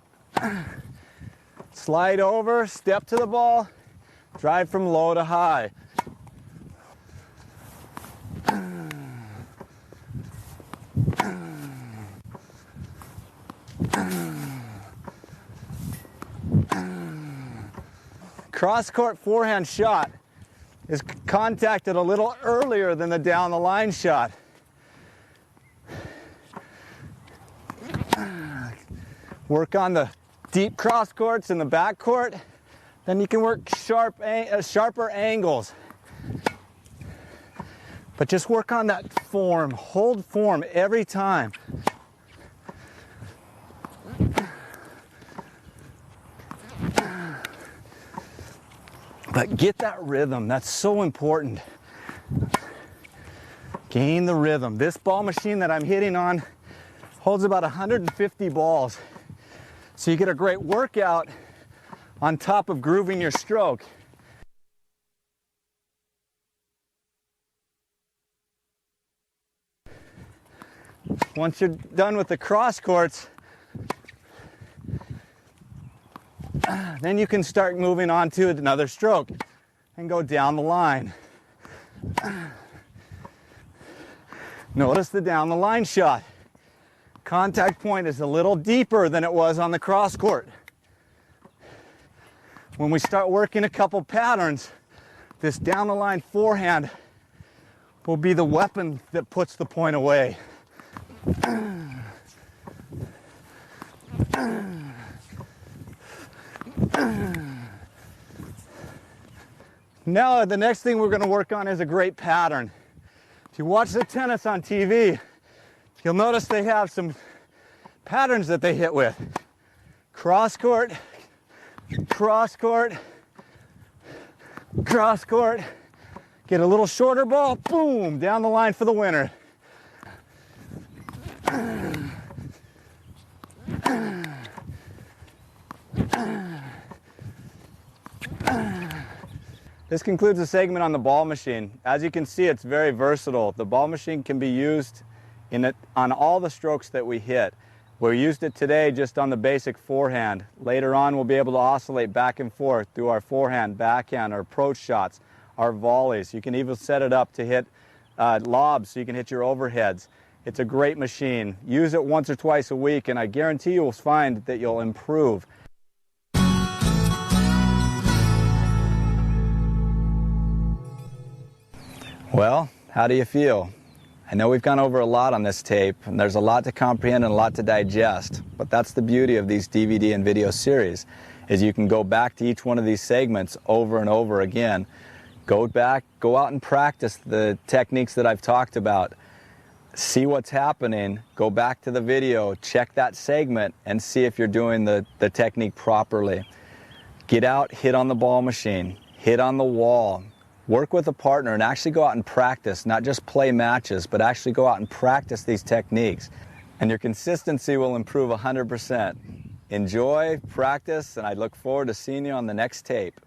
Speaker 1: Slide over, step to the ball, drive from low to high. Cross-court forehand shot is contacted a little earlier than the down the line shot. Work on the deep cross courts in the back court, then you can work sharper angles. But just work on that form, hold form every time. But get that rhythm, that's so important. Gain the rhythm. This ball machine that I'm hitting on holds about 150 balls. So you get a great workout on top of grooving your stroke. Once you're done with the cross courts, then you can start moving on to another stroke and go down the line. Notice the down the line shot. Contact point is a little deeper than it was on the cross court. When we start working a couple patterns, this down the line forehand will be the weapon that puts the point away. Now the next thing we're going to work on is a great pattern. If you watch the tennis on TV, you'll notice they have some patterns that they hit with. Cross court, cross court, cross court. Get a little shorter ball, boom, down the line for the winner. This concludes the segment on the ball machine. As you can see, it's very versatile. The ball machine can be used on all the strokes that we hit. We used it today just on the basic forehand. Later on, we'll be able to oscillate back and forth through our forehand, backhand, our approach shots, our volleys. You can even set it up to hit lobs so you can hit your overheads. It's a great machine. Use it once or twice a week, and I guarantee you will find that you'll improve. Well, how do you feel? I know we've gone over a lot on this tape, and there's a lot to comprehend and a lot to digest, but that's the beauty of these DVD and video series, is you can go back to each one of these segments over and over again. Go back, go out and practice the techniques that I've talked about. See what's happening, go back to the video, check that segment, and see if you're doing the technique properly. Get out, hit on the ball machine, hit on the wall. Work with a partner and actually go out and practice, not just play matches, but actually go out and practice these techniques. And your consistency will improve 100%. Enjoy, practice, and I look forward to seeing you on the next tape.